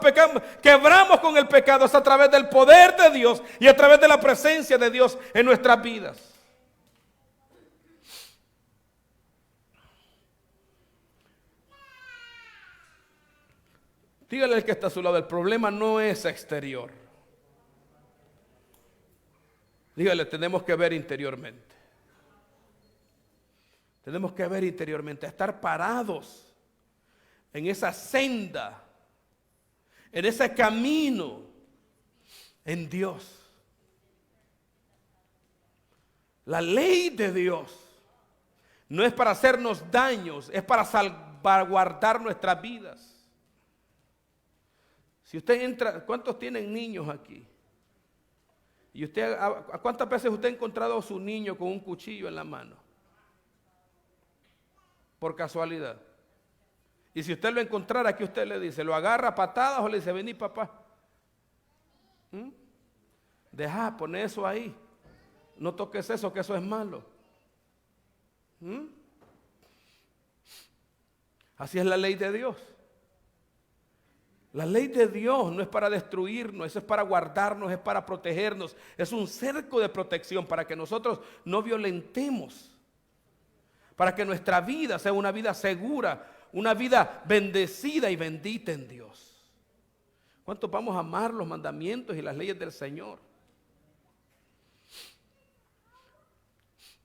Speaker 1: quebramos con el pecado es a través del poder de Dios y a través de la presencia de Dios en nuestras vidas. Dígale al que está a su lado, el problema no es exterior. Dígale, tenemos que ver interiormente. Tenemos que ver interiormente, estar parados en esa senda, en ese camino, en Dios. La ley de Dios no es para hacernos daños, es para salvaguardar nuestras vidas. Si usted entra, ¿cuántos tienen niños aquí? Y usted, ¿a cuántas veces usted ha encontrado a su niño con un cuchillo en la mano? Por casualidad. Y si usted lo encontrara, ¿qué usted le dice? ¿Lo agarra a patadas o le dice, vení papá? Deja, pone eso ahí. No toques eso, que eso es malo. Así es la ley de Dios. La ley de Dios no es para destruirnos, eso es para guardarnos, es para protegernos. Es un cerco de protección para que nosotros no violentemos. Para que nuestra vida sea una vida segura, una vida bendecida y bendita en Dios. ¿Cuántos vamos a amar los mandamientos y las leyes del Señor?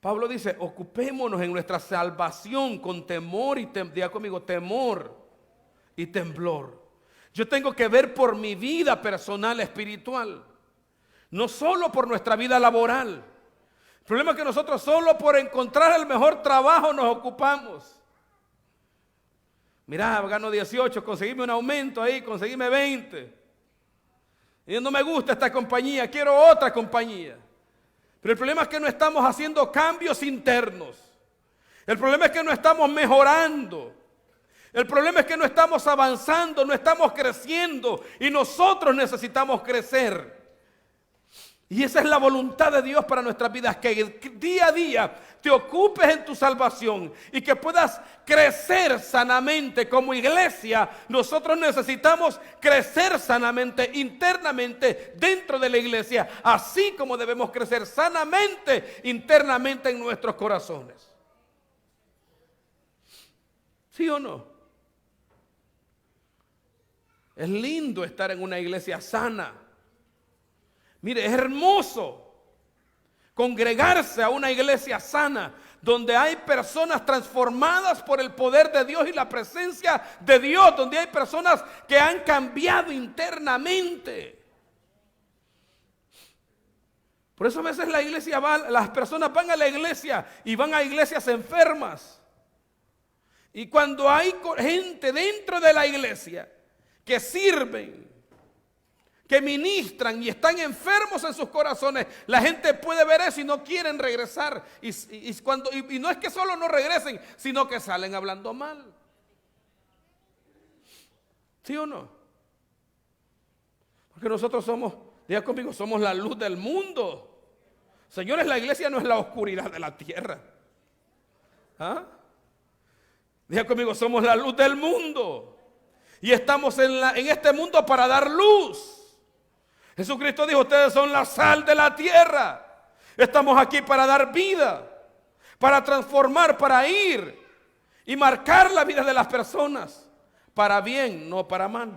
Speaker 1: Pablo dice, ocupémonos en nuestra salvación con temor y diga conmigo, temor y temblor. Yo tengo que ver por mi vida personal espiritual, no solo por nuestra vida laboral. El problema es que nosotros solo por encontrar el mejor trabajo nos ocupamos. Mirá, gano 18, conseguime un aumento ahí, conseguime 20. Y no me gusta esta compañía, quiero otra compañía. Pero el problema es que no estamos haciendo cambios internos. El problema es que no estamos mejorando. El problema es que no estamos avanzando, no estamos creciendo. Y nosotros necesitamos crecer. Y esa es la voluntad de Dios para nuestras vidas, que día a día te ocupes en tu salvación y que puedas crecer sanamente como iglesia. Nosotros necesitamos crecer sanamente internamente dentro de la iglesia, así como debemos crecer sanamente internamente en nuestros corazones. ¿Sí o no? Es lindo estar en una iglesia sana. Mire, es hermoso congregarse a una iglesia sana, donde hay personas transformadas por el poder de Dios y la presencia de Dios, donde hay personas que han cambiado internamente. Por eso a veces las personas van a la iglesia y van a iglesias enfermas. Y cuando hay gente dentro de la iglesia que sirven, que ministran y están enfermos en sus corazones, la gente puede ver eso y no quieren regresar. Y no es que solo no regresen, sino que salen hablando mal. ¿Sí o no? Porque nosotros somos, diga conmigo, somos la luz del mundo. Señores, la iglesia no es la oscuridad de la tierra. ¿Ah? Diga conmigo, somos la luz del mundo. Y estamos en este mundo para dar luz. Jesucristo dijo, ustedes son la sal de la tierra. Estamos aquí para dar vida, para transformar, para ir y marcar la vida de las personas, para bien, no para mal.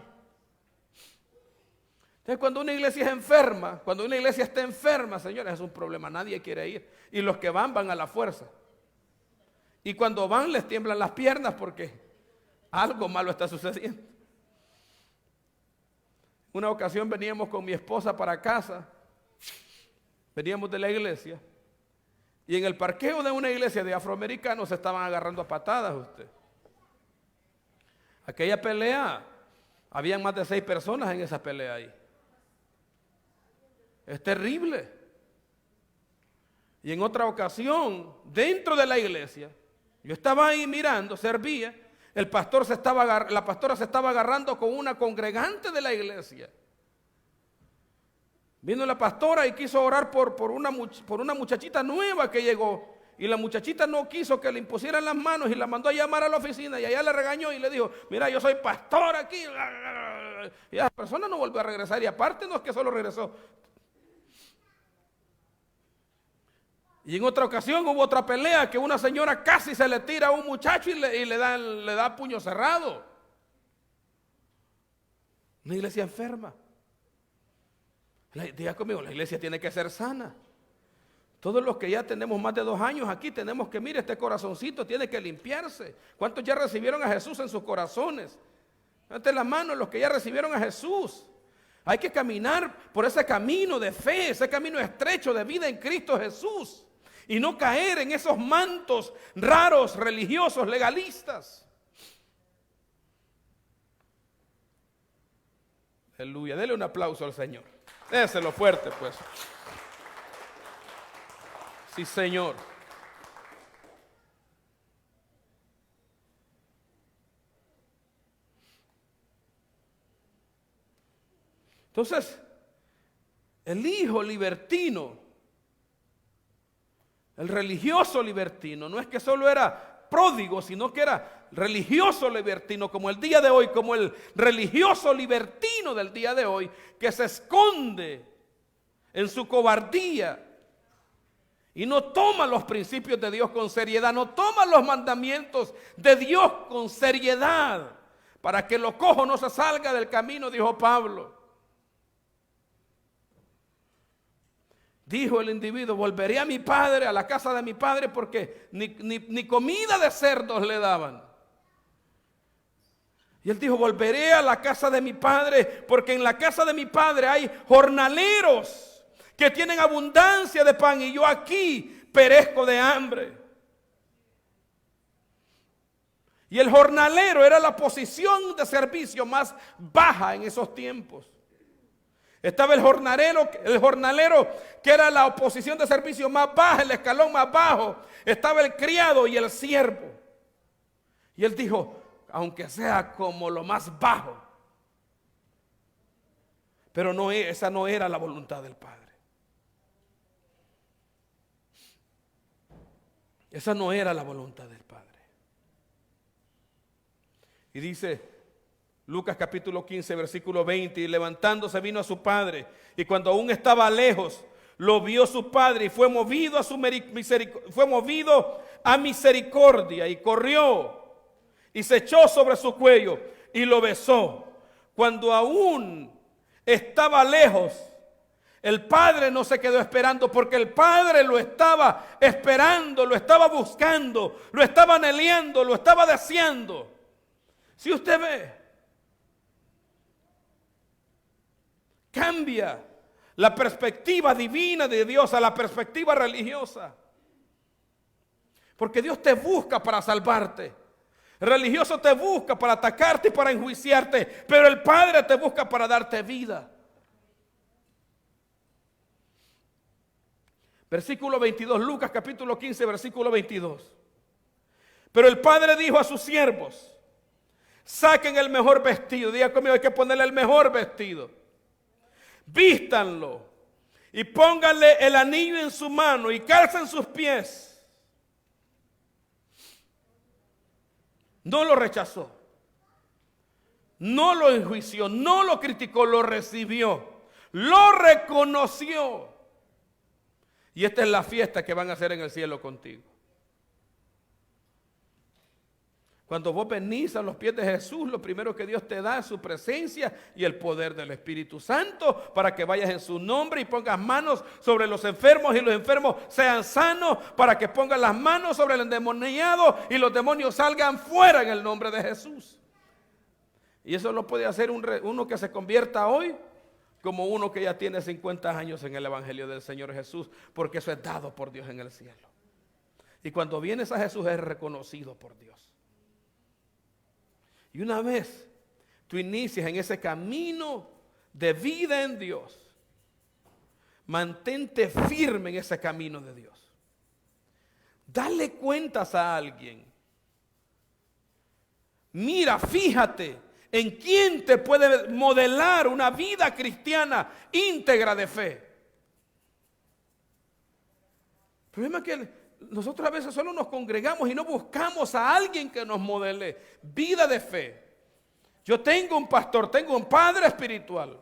Speaker 1: Entonces, cuando una iglesia es enferma, cuando una iglesia está enferma, señores, es un problema, nadie quiere ir. Y los que van a la fuerza. Y cuando van les tiemblan las piernas porque algo malo está sucediendo. Una ocasión veníamos con mi esposa para casa, veníamos de la iglesia, y en el parqueo de una iglesia de afroamericanos se estaban agarrando a patadas usted. Aquella pelea, habían más de 6 personas en esa pelea ahí. Es terrible. Y en otra ocasión, dentro de la iglesia, yo estaba ahí mirando, servía. La pastora se estaba agarrando con una congregante de la iglesia. Vino la pastora y quiso orar por una muchachita nueva que llegó. Y la muchachita no quiso que le impusieran las manos y la mandó a llamar a la oficina. Y allá le regañó y le dijo, mira, yo soy pastor aquí. Y la persona no volvió a regresar. Y aparte no es que solo regresó. Y en otra ocasión hubo otra pelea que una señora casi se le tira a un muchacho y le da puño cerrado. Una iglesia enferma. Diga conmigo, la iglesia tiene que ser sana. Todos los que ya tenemos más de 2 años aquí tenemos que, mire, este corazoncito tiene que limpiarse. ¿Cuántos ya recibieron a Jesús en sus corazones? Levanten la mano los que ya recibieron a Jesús. Hay que caminar por ese camino de fe, ese camino estrecho de vida en Cristo Jesús. Y no caer en esos mantos raros, religiosos, legalistas. Aleluya, dele un aplauso al Señor. Déselo fuerte, pues. Sí, Señor. Entonces, el hijo libertino, el religioso libertino, no es que solo era pródigo, sino que era religioso libertino, como el día de hoy, como el religioso libertino del día de hoy, que se esconde en su cobardía y no toma los principios de Dios con seriedad, no toma los mandamientos de Dios con seriedad, para que lo cojo no se salga del camino, dijo Pablo. Dijo el individuo: volveré a mi padre, a la casa de mi padre, porque ni comida de cerdos le daban. Y él dijo: volveré a la casa de mi padre, porque en la casa de mi padre hay jornaleros que tienen abundancia de pan, y yo aquí perezco de hambre. Y el jornalero era la posición de servicio más baja en esos tiempos. Estaba el jornalero que era la posición de servicio más baja, el escalón más bajo. Estaba el criado y el siervo. Y él dijo: aunque sea como lo más bajo. Pero no, esa no era la voluntad del Padre. Esa no era la voluntad del Padre. Y dice Lucas capítulo 15, versículo 20: y levantándose vino a su padre, y cuando aún estaba lejos, lo vio su padre, y fue movido a misericordia, y corrió, y se echó sobre su cuello, y lo besó. Cuando aún estaba lejos, el padre no se quedó esperando, porque el padre lo estaba esperando, lo estaba buscando, lo estaba anhelando, lo estaba deseando. Si usted ve, cambia la perspectiva divina de Dios a la perspectiva religiosa. Porque Dios te busca para salvarte. El religioso te busca para atacarte y para enjuiciarte, pero el Padre te busca para darte vida. Versículo 22, Lucas capítulo 15, versículo 22. Pero el Padre dijo a sus siervos: saquen el mejor vestido. Diga conmigo: hay que ponerle el mejor vestido. Vístanlo y pónganle el anillo en su mano y calcen sus pies. No lo rechazó, no lo enjuició, no lo criticó, lo recibió, lo reconoció. Y esta es la fiesta que van a hacer en el cielo contigo. Cuando vos venís a los pies de Jesús, lo primero que Dios te da es su presencia y el poder del Espíritu Santo para que vayas en su nombre y pongas manos sobre los enfermos y los enfermos sean sanos, para que pongas las manos sobre el endemoniado y los demonios salgan fuera en el nombre de Jesús. Y eso lo puede hacer uno que se convierta hoy, como uno que ya tiene 50 años en el Evangelio del Señor Jesús, porque eso es dado por Dios en el cielo. Y cuando vienes a Jesús es reconocido por Dios. Y una vez tú inicias en ese camino de vida en Dios, mantente firme en ese camino de Dios. Dale cuentas a alguien. Mira, fíjate en quién te puede modelar una vida cristiana íntegra de fe. El problema es que nosotros a veces solo nos congregamos y no buscamos a alguien que nos modele vida de fe. Yo tengo un pastor, tengo un padre espiritual.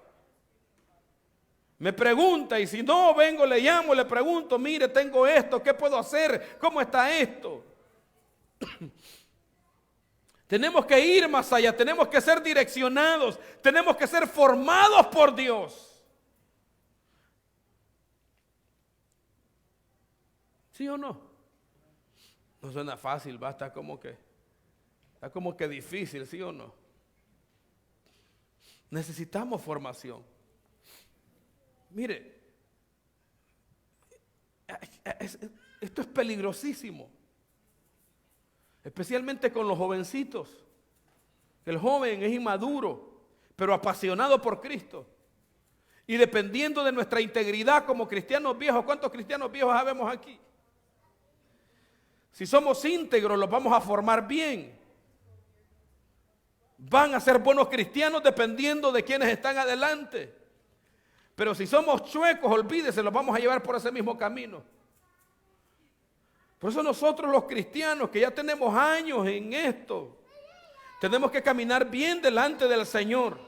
Speaker 1: Me pregunta, y si no vengo, le llamo, le pregunto: mire, tengo esto, ¿qué puedo hacer? ¿Cómo está esto? Tenemos que ir más allá, tenemos que ser direccionados, tenemos que ser formados por Dios. ¿Sí o no? No suena fácil, va, está como que difícil, ¿sí o no? Necesitamos formación. Mire, esto es peligrosísimo, especialmente con los jovencitos. El joven es inmaduro, pero apasionado por Cristo. Y dependiendo de nuestra integridad como cristianos viejos, ¿cuántos cristianos viejos habemos aquí? Si somos íntegros, los vamos a formar bien. Van a ser buenos cristianos dependiendo de quienes están adelante. Pero si somos chuecos, olvídese, los vamos a llevar por ese mismo camino. Por eso nosotros los cristianos que ya tenemos años en esto, tenemos que caminar bien delante del Señor.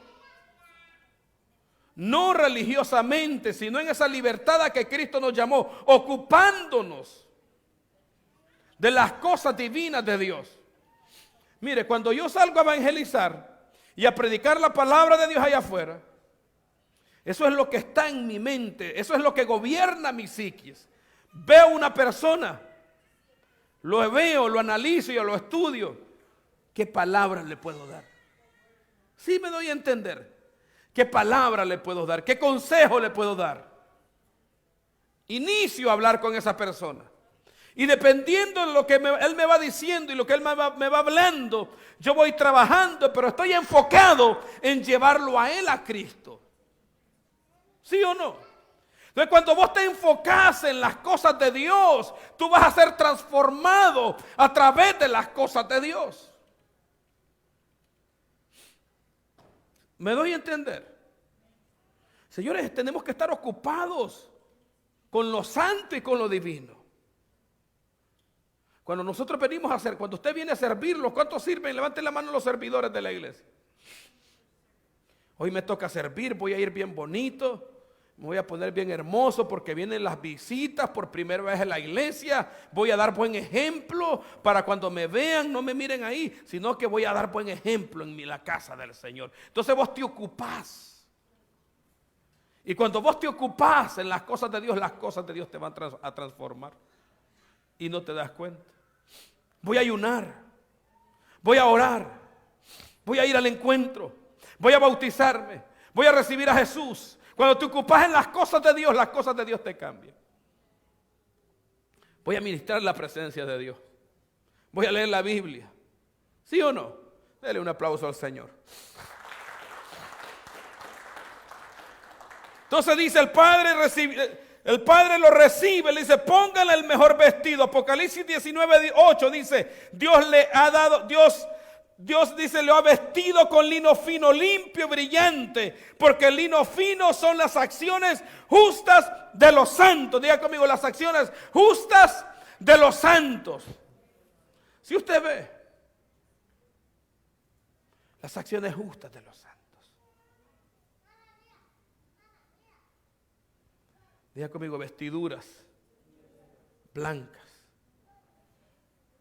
Speaker 1: No religiosamente, sino en esa libertad a que Cristo nos llamó, ocupándonos de las cosas divinas de Dios. Mire, cuando yo salgo a evangelizar y a predicar la palabra de Dios allá afuera, Eso es lo que está en mi mente, eso es lo que gobierna mi psiquis. Veo una persona, lo veo, lo analizo y lo estudio. ¿Qué palabras le puedo dar? Sí me doy a entender. ¿Qué palabra le puedo dar? ¿Qué consejo le puedo dar? Inicio a hablar con esa persona. Y dependiendo de lo que él me va diciendo y lo que él me va hablando, yo voy trabajando, pero estoy enfocado en llevarlo a él a Cristo. ¿Sí o no? Entonces, cuando vos te enfocás en las cosas de Dios, tú vas a ser transformado a través de las cosas de Dios. ¿Me doy a entender? Señores, tenemos que estar ocupados con lo santo y con lo divino. Cuando nosotros venimos a hacer, cuando usted viene a servirlos, ¿cuántos sirven? Levanten la mano los servidores de la iglesia. Hoy me toca servir, voy a ir bien bonito, me voy a poner bien hermoso porque vienen las visitas por primera vez en la iglesia. Voy a dar buen ejemplo para cuando me vean, no me miren ahí, sino que voy a dar buen ejemplo en la casa del Señor. Entonces vos te ocupás. Y cuando vos te ocupás en las cosas de Dios, las cosas de Dios te van a transformar. Y no te das cuenta. Voy a ayunar, voy a orar, voy a ir al encuentro, voy a bautizarme, voy a recibir a Jesús. Cuando te ocupas en las cosas de Dios te cambian. Voy a ministrar la presencia de Dios. Voy a leer la Biblia. ¿Sí o no? Dele un aplauso al Señor. Entonces dice el Padre lo recibe, le dice, póngale el mejor vestido. Apocalipsis 19:8 dice, Dios dice, lo ha vestido con lino fino, limpio, brillante, porque el lino fino son las acciones justas de los santos. Diga conmigo, las acciones justas de los santos. Si usted ve, las acciones justas de los santos. Diga conmigo, vestiduras blancas.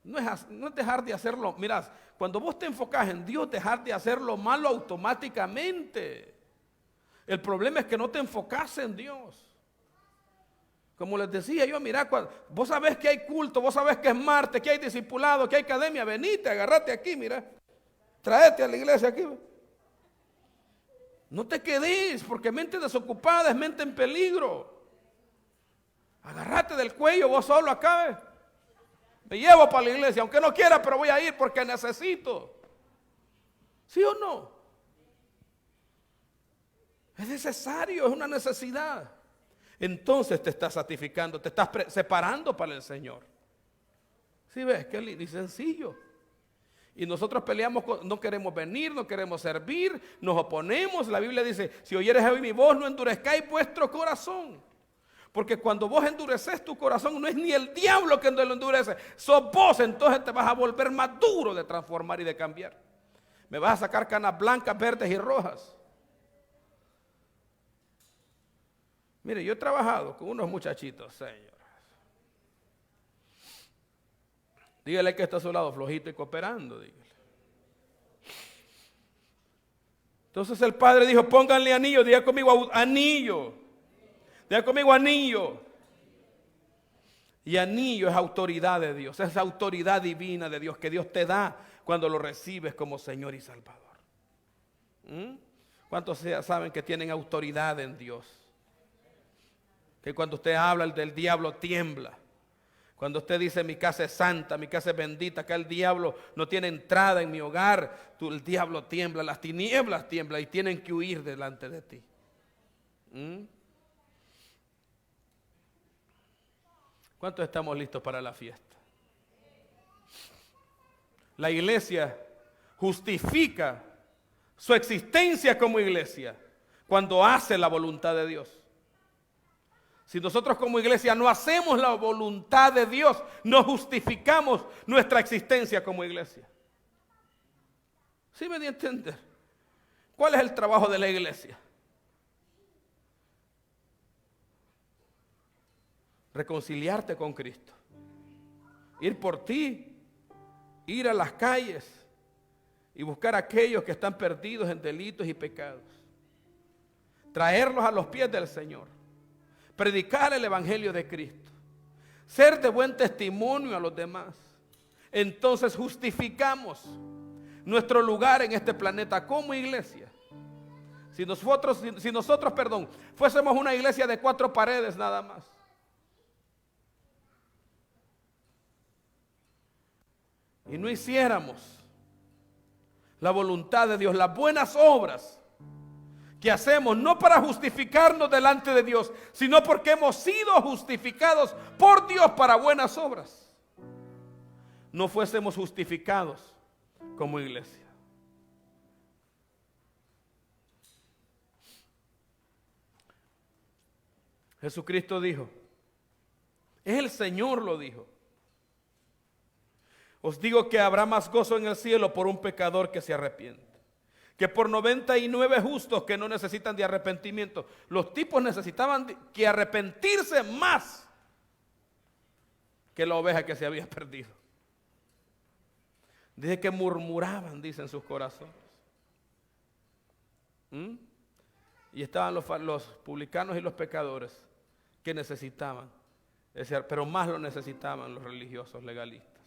Speaker 1: No es dejar de hacerlo. Mirad, cuando vos te enfocás en Dios, dejar de hacer lo malo automáticamente. El problema es que no te enfocás en Dios. Como les decía yo, mirá, vos sabés que hay culto, vos sabés que es martes, que hay discipulado, que hay academia, venite, agarrate aquí, mira. Traete a la iglesia aquí. No te quedes, porque mente desocupada es mente en peligro. Agárrate del cuello, vos solo acá. Me llevo para la iglesia, aunque no quiera, pero voy a ir porque necesito. ¿Sí o no? Es necesario, es una necesidad. Entonces te estás santificando, te estás separando para el Señor. ¿Sí ves? Qué lindo y sencillo. Y nosotros peleamos, no queremos venir, no queremos servir, nos oponemos. La Biblia dice, si oyeres hoy mi voz, no endurezcáis vuestro corazón. Porque cuando vos endureces tu corazón, no es ni el diablo que lo endurece, sos vos, entonces te vas a volver más duro de transformar y de cambiar. Me vas a sacar canas blancas, verdes y rojas. Mire, yo he trabajado con unos muchachitos, señor. Dígale que está a su lado, flojito y cooperando, dígale. Entonces el padre dijo, pónganle anillo, diga conmigo anillo. Diga conmigo anillo. Y anillo es autoridad de Dios, es autoridad divina de Dios que Dios te da cuando lo recibes como Señor y Salvador. ¿Cuántos saben que tienen autoridad en Dios? Que cuando usted habla del diablo tiembla. Cuando usted dice mi casa es santa, mi casa es bendita, que el diablo no tiene entrada en mi hogar, el diablo tiembla, las tinieblas tiemblan y tienen que huir delante de ti. ¿Cuántos estamos listos para la fiesta? La iglesia justifica su existencia como iglesia cuando hace la voluntad de Dios. Si nosotros como iglesia no hacemos la voluntad de Dios, no justificamos nuestra existencia como iglesia. ¿Sí me di a entender? ¿Cuál es el trabajo de la iglesia? Reconciliarte con Cristo. Ir por ti, ir a las calles y buscar a aquellos que están perdidos en delitos y pecados. traerlos a los pies del Señor, predicar el evangelio de Cristo, ser de buen testimonio a los demás, entonces justificamos nuestro lugar en este planeta como iglesia. Si nosotros, fuésemos una iglesia de 4 paredes nada más, y no hiciéramos la voluntad de Dios, las buenas obras que hacemos, no para justificarnos delante de Dios, sino porque hemos sido justificados por Dios para buenas obras, no fuésemos justificados como iglesia. Jesucristo dijo, el Señor lo dijo: os digo que habrá más gozo en el cielo por un pecador que se arrepiente, que por 99 justos que no necesitan de arrepentimiento. Los tipos necesitaban que arrepentirse más que la oveja que se había perdido. Dice que murmuraban, dice, en sus corazones. Y estaban los publicanos y los pecadores que necesitaban, pero más lo necesitaban los religiosos legalistas.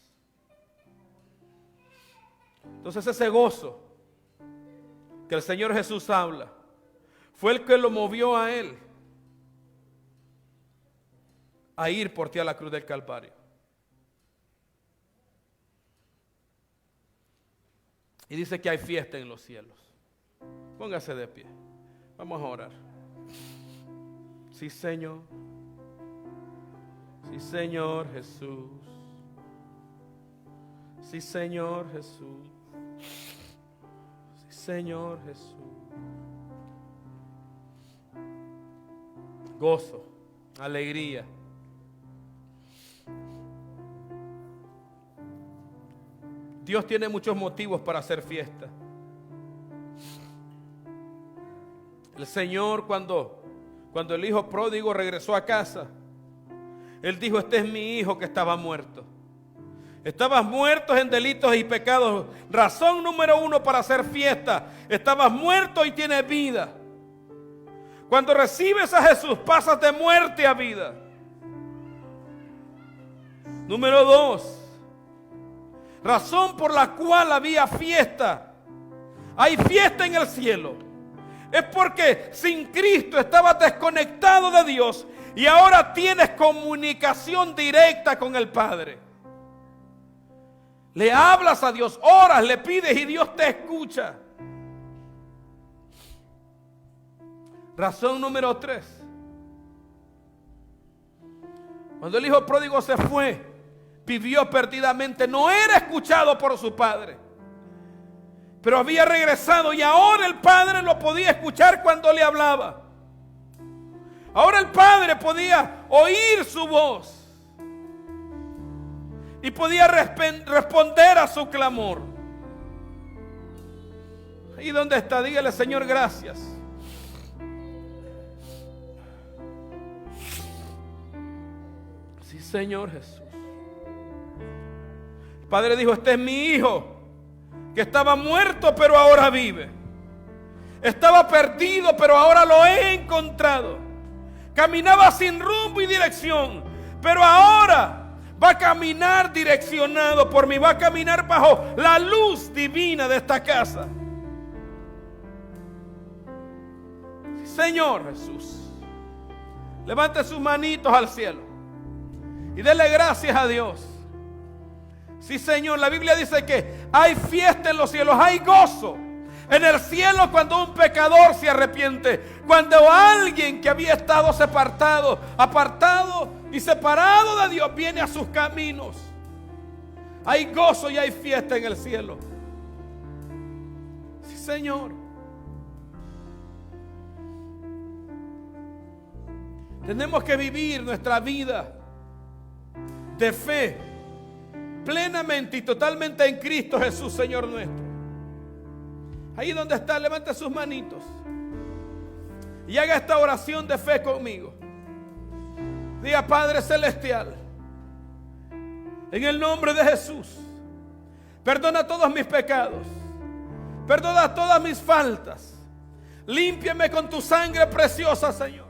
Speaker 1: Entonces ese gozo que el Señor Jesús habla fue el que lo movió a Él a ir por ti a la cruz del Calvario. Y dice que hay fiesta en los cielos. Póngase de pie. Vamos a orar. Sí, Señor. Sí, Señor Jesús. Sí, Señor Jesús. Sí, Señor Jesús. Gozo, alegría. Dios tiene muchos motivos para hacer fiesta. El Señor, cuando el hijo pródigo regresó a casa, Él dijo: este es mi hijo que estaba muerto. Estabas muerto en delitos y pecados. Razón número 1 para hacer fiesta. Estabas muerto y tienes vida. Cuando recibes a Jesús, pasas de muerte a vida. Número 2. Razón por la cual había fiesta. Hay fiesta en el cielo. Es porque sin Cristo estabas desconectado de Dios y ahora tienes comunicación directa con el Padre. Le hablas a Dios, oras, le pides y Dios te escucha. Razón número 3. Cuando el hijo pródigo se fue, vivió perdidamente, no era escuchado por su padre, pero había regresado y ahora el padre lo podía escuchar cuando le hablaba. Ahora el padre podía oír su voz y podía responder a su clamor. Ahí donde está, dígale: Señor, gracias. Sí, Señor Jesús. El Padre dijo: este es mi hijo, que estaba muerto pero ahora vive. Estaba perdido pero ahora lo he encontrado. Caminaba sin rumbo y dirección, pero ahora va a caminar direccionado por mí. Va a caminar bajo la luz divina de esta casa. Señor Jesús, levante sus manitos al cielo y dele gracias a Dios. Sí, Señor, la Biblia dice que hay fiesta en los cielos, hay gozo en el cielo cuando un pecador se arrepiente, cuando alguien que había estado apartado y separado de Dios viene a sus caminos. Hay gozo y hay fiesta en el cielo. Sí, Señor. Tenemos que vivir nuestra vida de fe plenamente y totalmente en Cristo Jesús, Señor nuestro. Ahí donde está, levante sus manitos y haga esta oración de fe conmigo. Diga: Padre Celestial, en el nombre de Jesús, perdona todos mis pecados, perdona todas mis faltas, Límpiame con tu sangre preciosa, Señor.